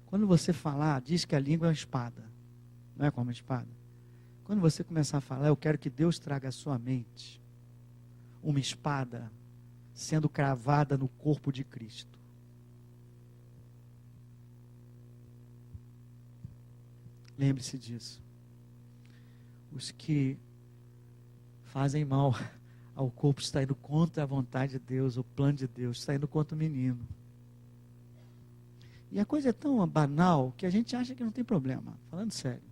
Quando você falar, diz que a língua é uma espada. Não é como uma espada? Quando você começar a falar, eu quero que Deus traga à sua mente uma espada sendo cravada no corpo de Cristo. Lembre-se disso. Os que fazem mal ao corpo está indo contra a vontade de Deus, o plano de Deus, está indo contra o menino. E a coisa é tão banal que a gente acha que não tem problema, falando sério.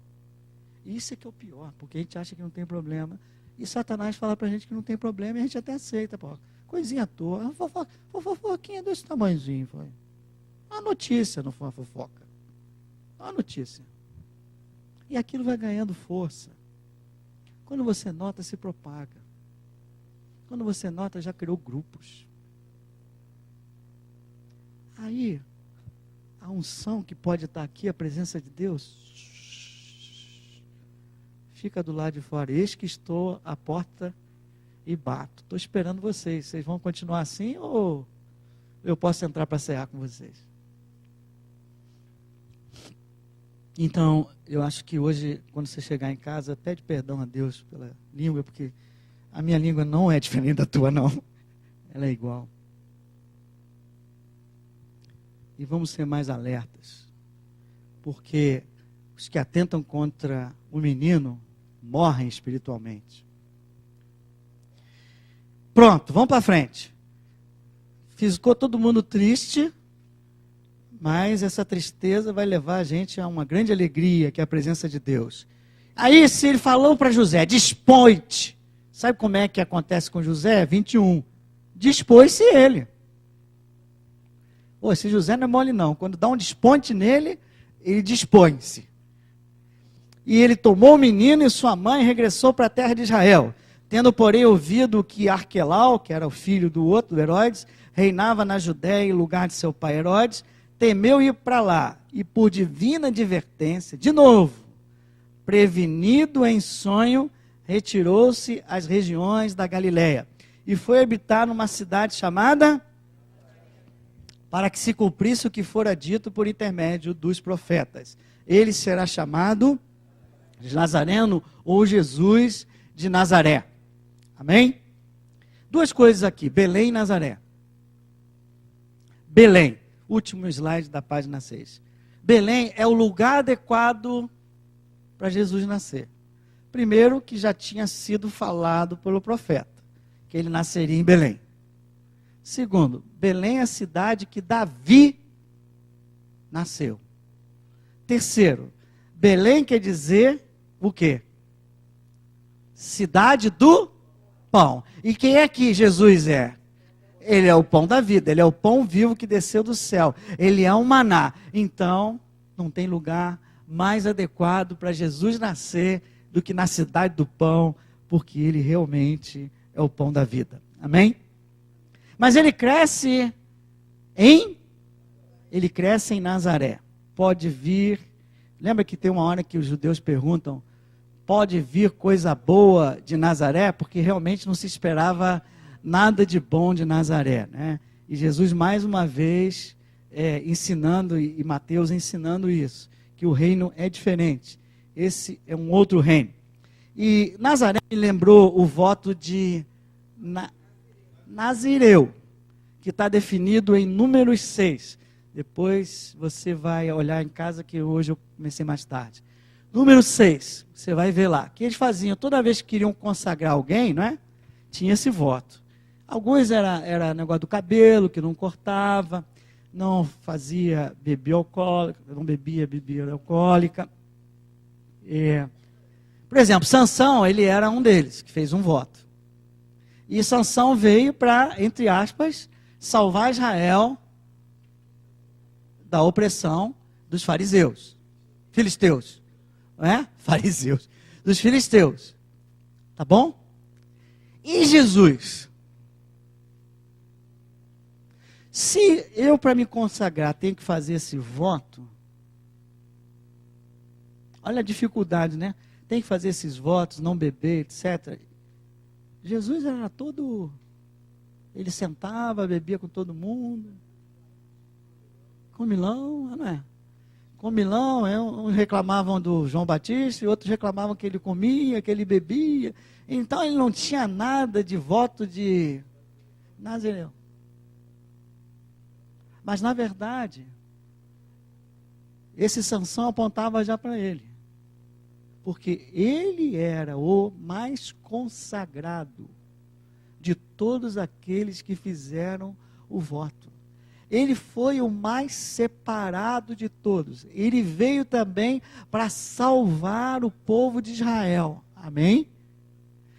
Isso é que é o pior, porque a gente acha que não tem problema, e Satanás fala pra gente que não tem problema, e a gente até aceita, pô. Coisinha à toa, fofoquinha desse tamanhozinho, foi. Uma notícia, não foi uma fofoca. Uma notícia. E aquilo vai ganhando força. Quando você nota, se propaga. Quando você nota, já criou grupos. Aí, a unção que pode estar aqui, a presença de Deus, fica do lado de fora. Eis que estou à porta e bato. Estou esperando vocês. Vocês vão continuar assim ou eu posso entrar para cear com vocês? Então, eu acho que hoje, quando você chegar em casa, pede perdão a Deus pela língua, porque a minha língua não é diferente da tua, não. Ela é igual. E vamos ser mais alertas, porque os que atentam contra o menino morrem espiritualmente. Pronto, vamos para frente. Ficou todo mundo triste, mas essa tristeza vai levar a gente a uma grande alegria, que é a presença de Deus. Aí, se ele falou para José, dispõe-te. Sabe como é que acontece com José? 21. Dispôs-se ele. Pô, esse José não é mole não. Quando dá um desponte nele, ele dispõe-se. E ele tomou o menino e sua mãe e regressou para a terra de Israel. Tendo, porém, ouvido que Arquelau, que era o filho do outro, do Herodes, reinava na Judéia em lugar de seu pai Herodes, temeu ir para lá. E por divina advertência, de novo, prevenido em sonho, retirou-se às regiões da Galileia. E foi habitar numa cidade chamada, para que se cumprisse o que fora dito por intermédio dos profetas. Ele será chamado Nazareno ou Jesus de Nazaré. Amém? Duas coisas aqui, Belém e Nazaré. Belém, último slide da página 6. Belém é o lugar adequado para Jesus nascer. Primeiro, que já tinha sido falado pelo profeta, que ele nasceria em Belém. Segundo, Belém é a cidade que Davi nasceu. Terceiro, Belém quer dizer o quê? Cidade do pão. E quem é que Jesus é? Ele é o pão da vida, ele é o pão vivo que desceu do céu. Ele é um maná. Então, não tem lugar mais adequado para Jesus nascer do que na cidade do pão, porque ele realmente é o pão da vida. Amém? Mas ele cresce em Nazaré. Pode vir, lembra que tem uma hora que os judeus perguntam, pode vir coisa boa de Nazaré? Porque realmente não se esperava nada de bom de Nazaré, né? E Jesus mais uma vez ensinando, e Mateus ensinando isso, que o reino é diferente. Esse é um outro reino. E Nazaré me lembrou o voto de Nazireu, que está definido em Números 6. Depois você vai olhar em casa, que hoje eu comecei mais tarde. Número 6, você vai ver lá. Que eles faziam, toda vez que queriam consagrar alguém, não é? Tinha esse voto. Alguns era negócio do cabelo, que não cortava, não fazia bebida alcoólica, não bebia bebida alcoólica. Por exemplo, Sansão, ele era um deles, que fez um voto. E Sansão veio para, entre aspas, salvar Israel da opressão dos fariseus, filisteus, não é? Fariseus, dos filisteus, tá bom? E Jesus? Se eu, para me consagrar, tenho que fazer esse voto, olha a dificuldade, né? Tem que fazer esses votos, não beber, etc. Jesus era todo... Ele sentava, bebia com todo mundo. Comilão, não é? Comilão, uns reclamavam do João Batista, e outros reclamavam que ele comia, que ele bebia. Então ele não tinha nada de voto de Nazireu. Mas na verdade, esse Sansão apontava já para ele. Porque ele era o mais consagrado de todos aqueles que fizeram o voto. Ele foi o mais separado de todos. Ele veio também para salvar o povo de Israel. Amém?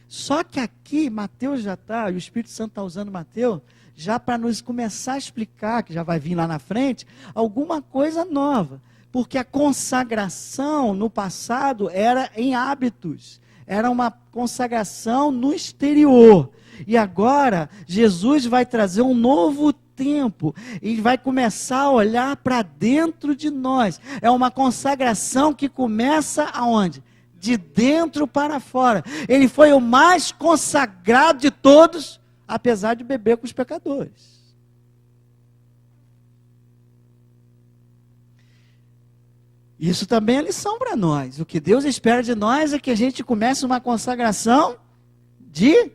Só que aqui, Mateus já está, e o Espírito Santo está usando Mateus, já para nos começar a explicar, que já vai vir lá na frente, alguma coisa nova. Porque a consagração no passado era em hábitos, era uma consagração no exterior. E agora, Jesus vai trazer um novo tempo e vai começar a olhar para dentro de nós. É uma consagração que começa aonde? De dentro para fora. Ele foi o mais consagrado de todos, apesar de beber com os pecadores. Isso também é lição para nós. O que Deus espera de nós é que a gente comece uma consagração de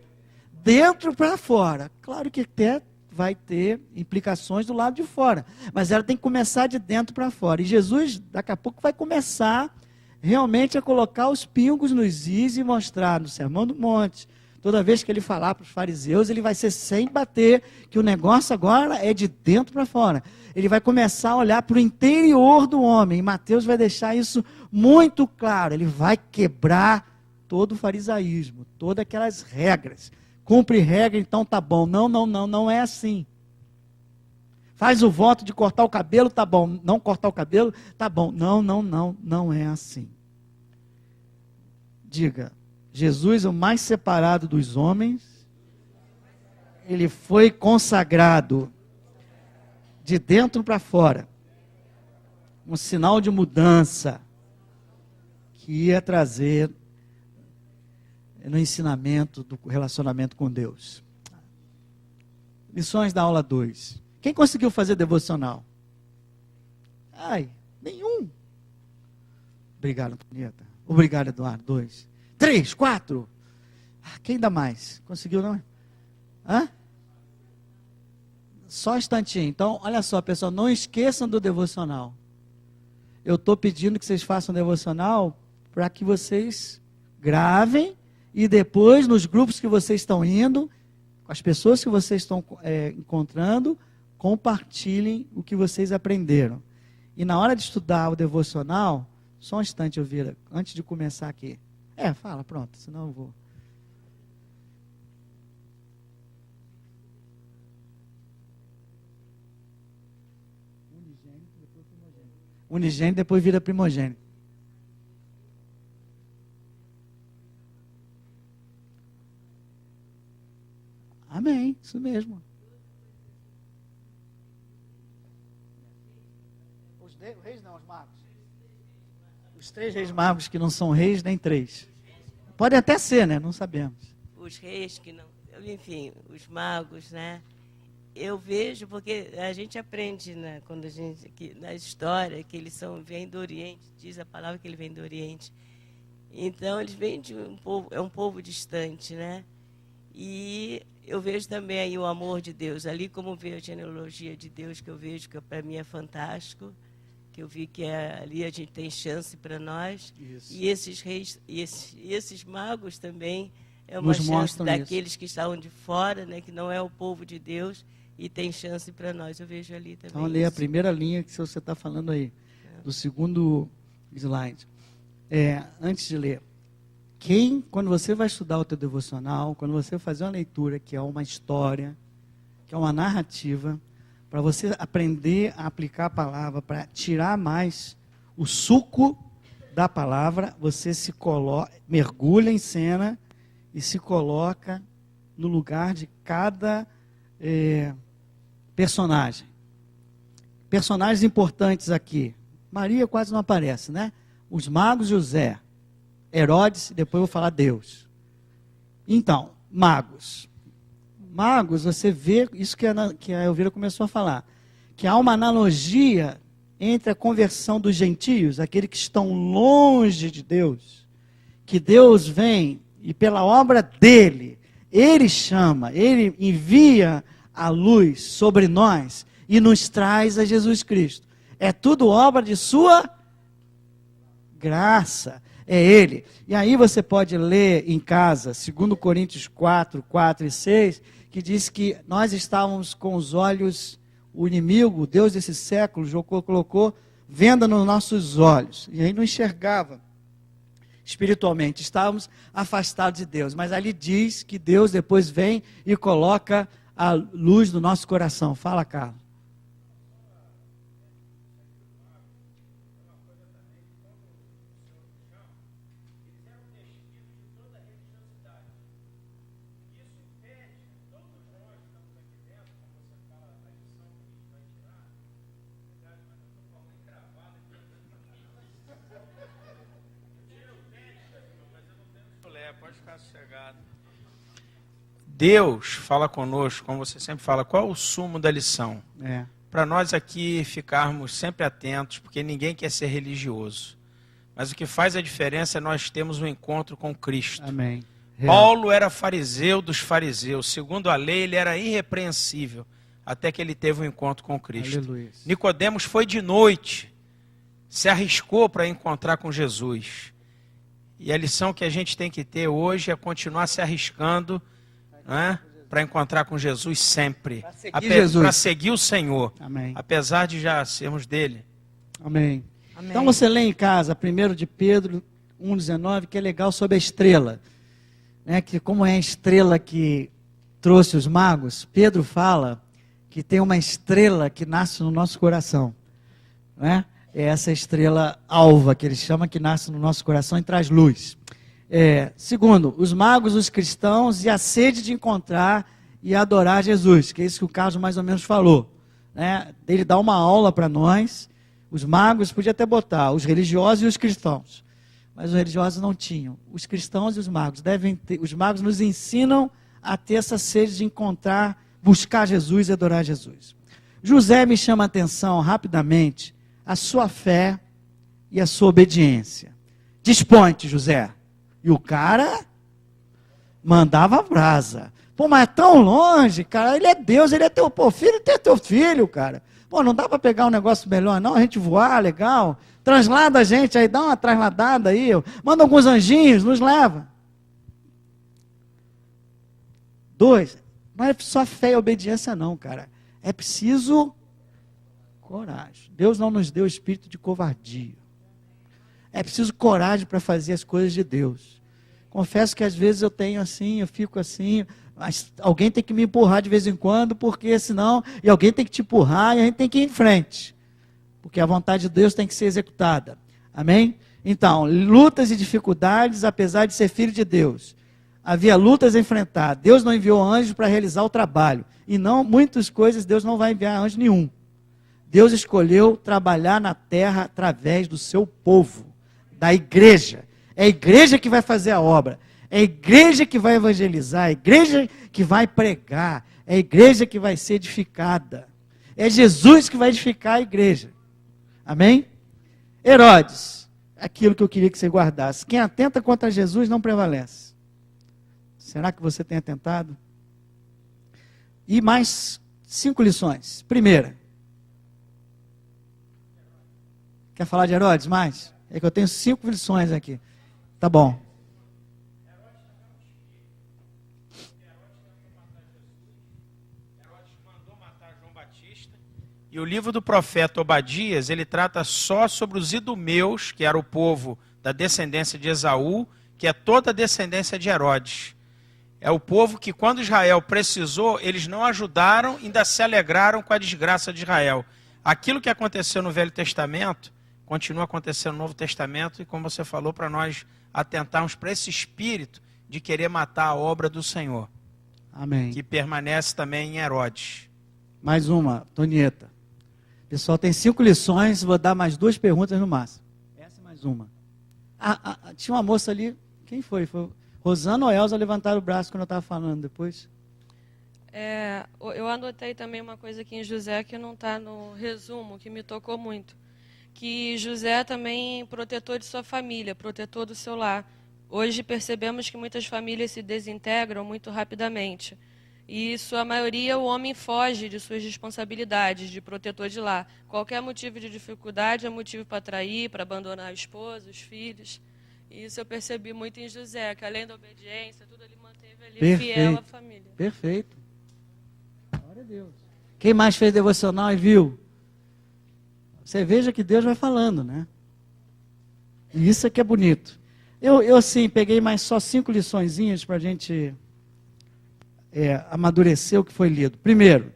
dentro para fora. Claro que até vai ter implicações do lado de fora, mas ela tem que começar de dentro para fora. E Jesus, daqui a pouco, vai começar realmente a colocar os pingos nos is e mostrar no Sermão do Monte. Toda vez que ele falar para os fariseus, ele vai ser sem bater, que o negócio agora é de dentro para fora. Ele vai começar a olhar para o interior do homem. E Mateus vai deixar isso muito claro. Ele vai quebrar todo o farisaísmo, todas aquelas regras. Cumpre regra, então tá bom. Não é assim. Faz o voto de cortar o cabelo, tá bom. Não cortar o cabelo, tá bom. Não é assim. Diga, Jesus, o mais separado dos homens, ele foi consagrado de dentro para fora. Um sinal de mudança que ia trazer no ensinamento do relacionamento com Deus. Lições da aula 2. Quem conseguiu fazer devocional? Ai, nenhum. Obrigado, Antonieta. Obrigado, Eduardo. 2. 3, 4. Quem dá mais? Conseguiu, não? Hã? Só um instantinho. Então, olha só, pessoal, não esqueçam do devocional. Eu estou pedindo que vocês façam devocional para que vocês gravem e depois, nos grupos que vocês estão indo, com as pessoas que vocês estão encontrando, compartilhem o que vocês aprenderam. E na hora de estudar o devocional, só um instante, Elvira, antes de começar aqui. Fala, pronto, senão eu vou. Unigênito, depois vira primogênito. Amém, isso mesmo. Os reis não, os magos. Os 3 reis magos que não são reis nem 3. Pode até ser, né? Não sabemos. Os reis que não... Enfim, os magos, né? Eu vejo, porque a gente aprende, né, quando a gente, na história, que eles vêm do Oriente, diz a palavra que ele vem do Oriente. Então, eles vêm de um povo, é um povo distante, né? E eu vejo também aí o amor de Deus, ali como veio a genealogia de Deus, que eu vejo que para mim é fantástico, que eu vi que ali a gente tem chance para nós. Isso. E esses reis, esses magos também, é uma chance daqueles isso. Que estavam de fora, né, que não é o povo de Deus, e tem chance para nós. Eu vejo ali também. Então, lê a primeira linha que você está falando aí, do segundo slide. Antes de ler, quando você vai estudar o teu devocional, quando você fazer uma leitura que é uma história, que é uma narrativa, para você aprender a aplicar a palavra, para tirar mais o suco da palavra, você mergulha em cena e se coloca no lugar de cada personagem. Personagens importantes aqui. Maria quase não aparece, né? Os magos, José, Herodes, e depois eu vou falar Deus. Então, magos. Magos, você vê isso que a Elvira começou a falar, que há uma analogia entre a conversão dos gentios, aqueles que estão longe de Deus, que Deus vem e pela obra dele, ele chama, ele envia a luz sobre nós e nos traz a Jesus Cristo. É tudo obra de sua graça. É ele. E aí você pode ler em casa, 2 Coríntios 4, 4 e 6, que diz que nós estávamos com os olhos, o inimigo, o Deus desse século, colocou venda nos nossos olhos. E aí não enxergava espiritualmente, estávamos afastados de Deus. Mas ali diz que Deus depois vem e coloca a luz no nosso coração. Fala, Carlos. pode ficar sossegado. Deus fala conosco, como você sempre fala, qual é o sumo da lição? Para nós aqui ficarmos sempre atentos, porque ninguém quer ser religioso. Mas o que faz a diferença é nós termos um encontro com Cristo. Amém. Paulo era fariseu dos fariseus. Segundo a lei, ele era irrepreensível, até que ele teve um encontro com Cristo. Aleluia. Nicodemos foi de noite, se arriscou para encontrar com Jesus. E a lição que a gente tem que ter hoje é continuar se arriscando, né, para encontrar com Jesus sempre. Para seguir o Senhor. Amém. Apesar de já sermos dele. Amém. Amém. Então você lê em casa, 1 de Pedro 1,19, que é legal sobre a estrela. Né, que como é a estrela que trouxe os magos, Pedro fala que tem uma estrela que nasce no nosso coração. Né? É essa estrela alva, que ele chama, que nasce no nosso coração e traz luz. Segundo, os magos, os cristãos e a sede de encontrar e adorar Jesus, que é isso que o Carlos mais ou menos falou. Né? Ele dá uma aula para nós, os magos, podia até botar, os religiosos e os cristãos. Mas os religiosos não tinham. Os cristãos e os magos devem ter. Os magos nos ensinam a ter essa sede de encontrar, buscar Jesus e adorar Jesus. José me chama a atenção rapidamente a sua fé e a sua obediência. Dispõe-te, José. E o cara mandava brasa. Pô, mas é tão longe, cara. Ele é Deus, ele é teu filho, ele é teu filho, cara. Pô, não dá para pegar um negócio melhor, não? A gente voar, legal. Translada a gente aí, dá uma trasladada aí. Manda alguns anjinhos, nos leva. 2, não é só fé e obediência não, cara. É preciso coragem. Deus não nos deu espírito de covardia. É preciso coragem para fazer as coisas de Deus. Confesso que às vezes eu tenho assim, eu fico assim, mas alguém tem que me empurrar de vez em quando, porque senão, e alguém tem que te empurrar e a gente tem que ir em frente. Porque a vontade de Deus tem que ser executada. Amém? Então, lutas e dificuldades, apesar de ser filho de Deus. Havia lutas a enfrentar. Deus não enviou anjos para realizar o trabalho. E não, muitas coisas Deus não vai enviar anjo nenhum. Deus escolheu trabalhar na terra através do seu povo, da igreja. É a igreja que vai fazer a obra. É a igreja que vai evangelizar. É a igreja que vai pregar. É a igreja que vai ser edificada. É Jesus que vai edificar a igreja. Amém? Herodes, aquilo que eu queria que você guardasse. Quem atenta contra Jesus não prevalece. Será que você tem atentado? E mais 5 lições. Primeira. Quer falar de Herodes mais? É que eu tenho 5 lições aqui. Tá bom. E o livro do profeta Obadias, ele trata só sobre os idumeus, que era o povo da descendência de Esaú, que é toda a descendência de Herodes. É o povo que, quando Israel precisou, eles não ajudaram, ainda se alegraram com a desgraça de Israel. Aquilo que aconteceu no Velho Testamento, continua acontecendo no Novo Testamento, e como você falou, para nós atentarmos para esse espírito de querer matar a obra do Senhor. Amém. Que permanece também em Herodes. Mais uma, Tonieta. Pessoal, tem 5 lições, vou dar mais 2 perguntas no máximo. Essa é mais uma. Tinha uma moça ali, quem foi? Foi Rosana ou Elza levantaram o braço quando eu estava falando depois? Eu anotei também uma coisa aqui em José que não está no resumo, que me tocou muito. Que José também protetor de sua família, protetor do seu lar. Hoje percebemos que muitas famílias se desintegram muito rapidamente. E, sua maioria, o homem foge de suas responsabilidades de protetor de lar. Qualquer motivo de dificuldade é motivo para trair, para abandonar a esposa, os filhos. E isso eu percebi muito em José, que além da obediência, tudo ele manteve ali fiel à família. Perfeito. Glória a Deus. Quem mais fez devocional e viu? Você veja que Deus vai falando, né? E isso é que é bonito. Eu assim, peguei mais só 5 liçõezinhas para a gente amadurecer o que foi lido. Primeiro,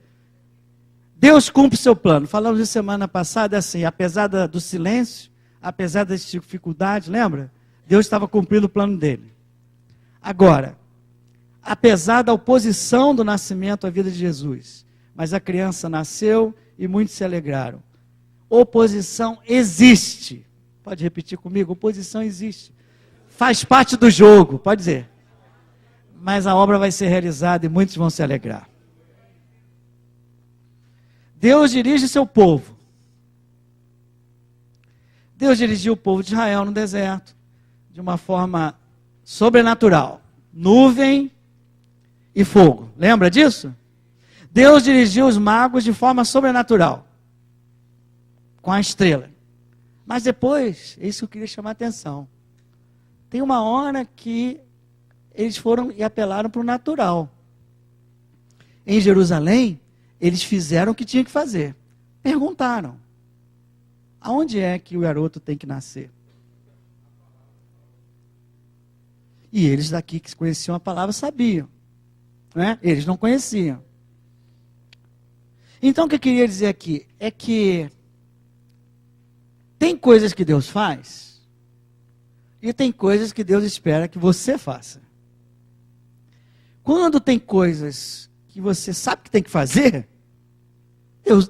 Deus cumpre seu plano. Falamos isso semana passada, assim, apesar do silêncio, apesar das dificuldades, lembra? Deus estava cumprindo o plano dele. Agora, apesar da oposição do nascimento à vida de Jesus, mas a criança nasceu e muitos se alegraram. Oposição existe. Pode repetir comigo? Oposição existe. Faz parte do jogo, pode dizer. mas a obra vai ser realizada e muitos vão se alegrar. Deus dirige seu povo. Deus dirigiu o povo de Israel no deserto de uma forma sobrenatural. Nuvem e fogo. Lembra disso? Deus dirigiu os magos de forma sobrenatural. Com a estrela. Mas depois, é isso que eu queria chamar a atenção. Tem uma hora que eles foram e apelaram para o natural. Em Jerusalém, eles fizeram o que tinham que fazer. Perguntaram: aonde é que o garoto tem que nascer? E eles daqui que conheciam a palavra sabiam. Né? Eles não conheciam. Então o que eu queria dizer aqui é que tem coisas que Deus faz e tem coisas que Deus espera que você faça. Quando tem coisas que você sabe que tem que fazer,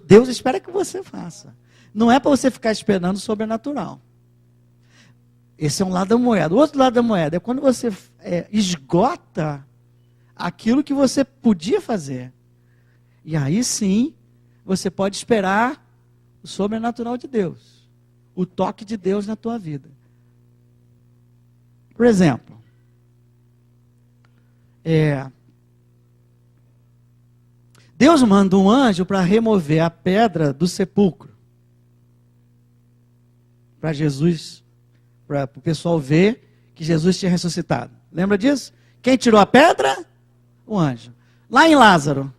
Deus espera que você faça. Não é para você ficar esperando o sobrenatural. Esse é um lado da moeda. O outro lado da moeda é quando você esgota aquilo que você podia fazer. E aí sim, você pode esperar o sobrenatural de Deus. O toque de Deus na tua vida. Por exemplo, Deus manda um anjo para remover a pedra do sepulcro. Para Jesus, para o pessoal ver que Jesus tinha ressuscitado. Lembra disso? Quem tirou a pedra? O anjo. Lá em Lázaro,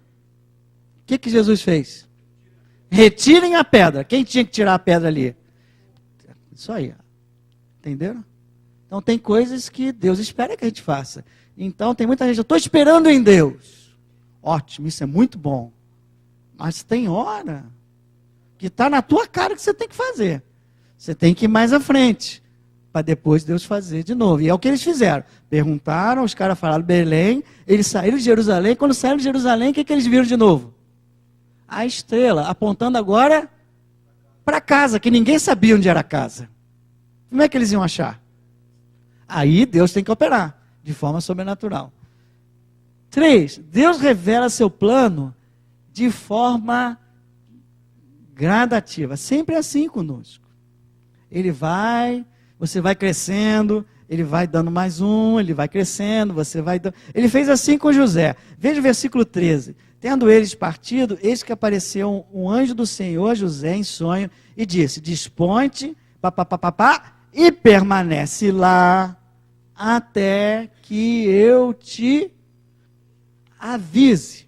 o que Jesus fez? Retirem a pedra. Quem tinha que tirar a pedra ali? Isso aí. Entenderam? Então tem coisas que Deus espera que a gente faça. Então tem muita gente, eu estou esperando em Deus. Ótimo, isso é muito bom. Mas tem hora que está na tua cara que você tem que fazer. Você tem que ir mais à frente, para depois Deus fazer de novo. E é o que eles fizeram. Perguntaram, os caras falaram Belém, eles saíram de Jerusalém. Quando saíram de Jerusalém, o que eles viram de novo? A estrela, apontando agora para casa, que ninguém sabia onde era a casa. Como é que eles iam achar? Aí Deus tem que operar, de forma sobrenatural. 3, Deus revela seu plano de forma gradativa. Sempre assim conosco. Você vai crescendo, ele vai dando mais um, ele vai crescendo, você vai dando. Ele fez assim com José. Veja o versículo 13. Tendo eles partido, eis que apareceu um anjo do Senhor a José em sonho e disse: dispõe-te, e permanece lá até que eu te avise.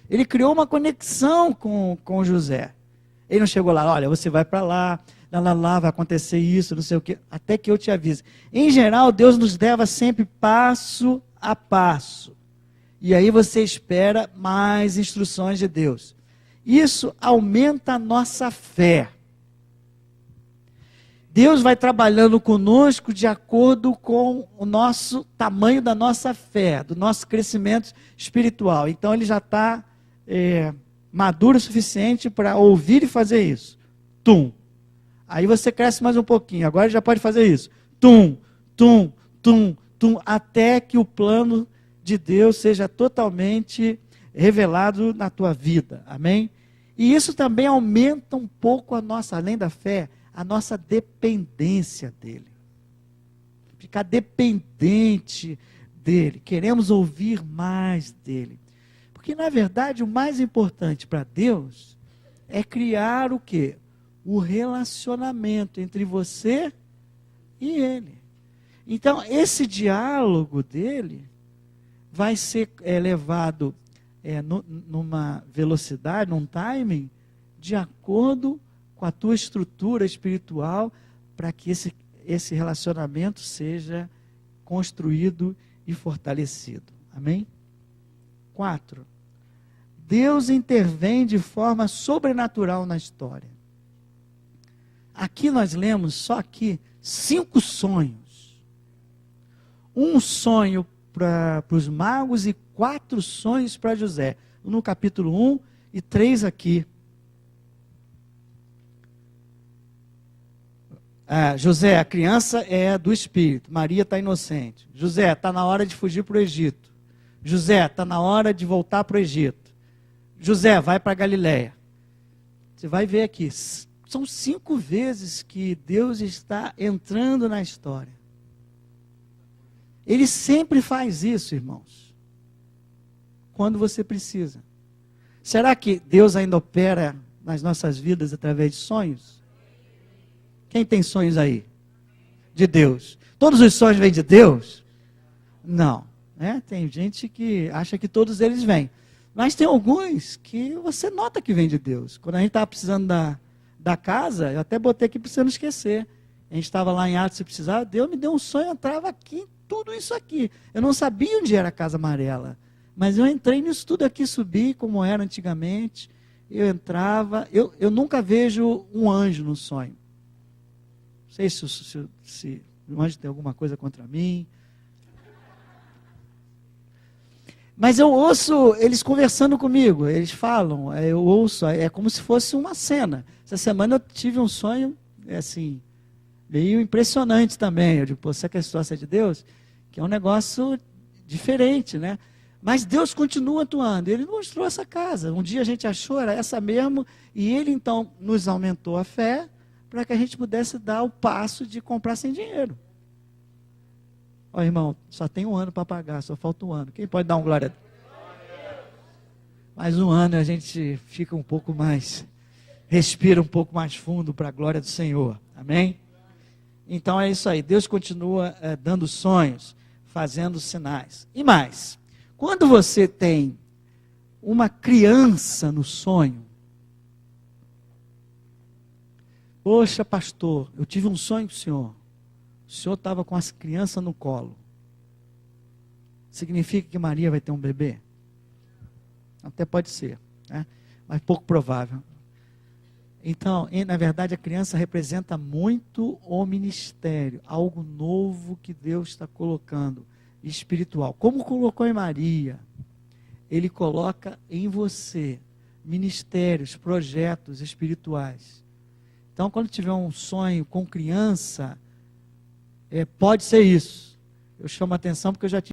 Ele criou uma conexão com José. Ele não chegou lá, olha, você vai para lá, vai acontecer isso, não sei o quê, até que eu te avise. Em geral, Deus nos leva sempre passo a passo. E aí você espera mais instruções de Deus. Isso aumenta a nossa fé. Deus vai trabalhando conosco de acordo com o nosso tamanho da nossa fé, do nosso crescimento espiritual. Então ele já está maduro o suficiente para ouvir e fazer isso. Tum. Aí você cresce mais um pouquinho. Agora já pode fazer isso. Tum, tum, tum, tum. Até que o plano de Deus seja totalmente revelado na tua vida. Amém? E isso também aumenta um pouco a nossa, além da fé, a nossa dependência dele. Ficar dependente dele. Queremos ouvir mais dele. Porque, na verdade, o mais importante para Deus é criar o quê? O relacionamento entre você e ele. Então, esse diálogo dele vai ser levado numa velocidade, num timing, de acordo com a tua estrutura espiritual, para que esse relacionamento seja construído e fortalecido. Amém? 4. Deus intervém de forma sobrenatural na história. Aqui nós lemos, só aqui, 5 sonhos. Um sonho para os magos e 4 sonhos para José. No capítulo 1 e 3 aqui. José, a criança é do Espírito. Maria está inocente. José, está na hora de fugir para o Egito. José, está na hora de voltar para o Egito. José, vai para a Galileia. Você vai ver aqui. São 5 vezes que Deus está entrando na história. Ele sempre faz isso, irmãos. Quando você precisa. Será que Deus ainda opera nas nossas vidas através de sonhos? Quem tem sonhos aí? De Deus. Todos os sonhos vêm de Deus? Não. Né? Tem gente que acha que todos eles vêm. Mas tem alguns que você nota que vem de Deus. Quando a gente estava precisando da casa, eu até botei aqui para você não esquecer. A gente estava lá em Atos, se precisava, Deus me deu um sonho, eu entrava aqui em tudo isso aqui. Eu não sabia onde era a Casa Amarela. Mas eu entrei nisso tudo aqui, subi como era antigamente. Eu entrava, eu nunca vejo um anjo no sonho. Não sei se o anjo tem alguma coisa contra mim. Mas eu ouço eles conversando comigo, eles falam, eu ouço, é como se fosse uma cena. Essa semana eu tive um sonho, assim, meio impressionante também. Eu digo, pô, será que a história é de Deus? Que é um negócio diferente, né? Mas Deus continua atuando. Ele mostrou essa casa. Um dia a gente achou, era essa mesmo, e Ele então nos aumentou a fé para que a gente pudesse dar o passo de comprar sem dinheiro. Ó, irmão, só tem 1 ano para pagar, só falta 1 ano. Quem pode dar um glória a Deus? Mais 1 ano a gente fica um pouco mais, respira um pouco mais fundo para a glória do Senhor. Amém? Então é isso aí. Deus continua dando sonhos, fazendo sinais. E mais, quando você tem uma criança no sonho, poxa, pastor, eu tive um sonho com o senhor. O senhor estava com as crianças no colo. Significa que Maria vai ter um bebê? Até pode ser, né? Mas pouco provável. Então, na verdade, a criança representa muito o ministério, algo novo que Deus está colocando, espiritual. Como colocou em Maria, Ele coloca em você ministérios, projetos espirituais. Então, quando tiver um sonho com criança, pode ser isso. Eu chamo a atenção porque eu já tive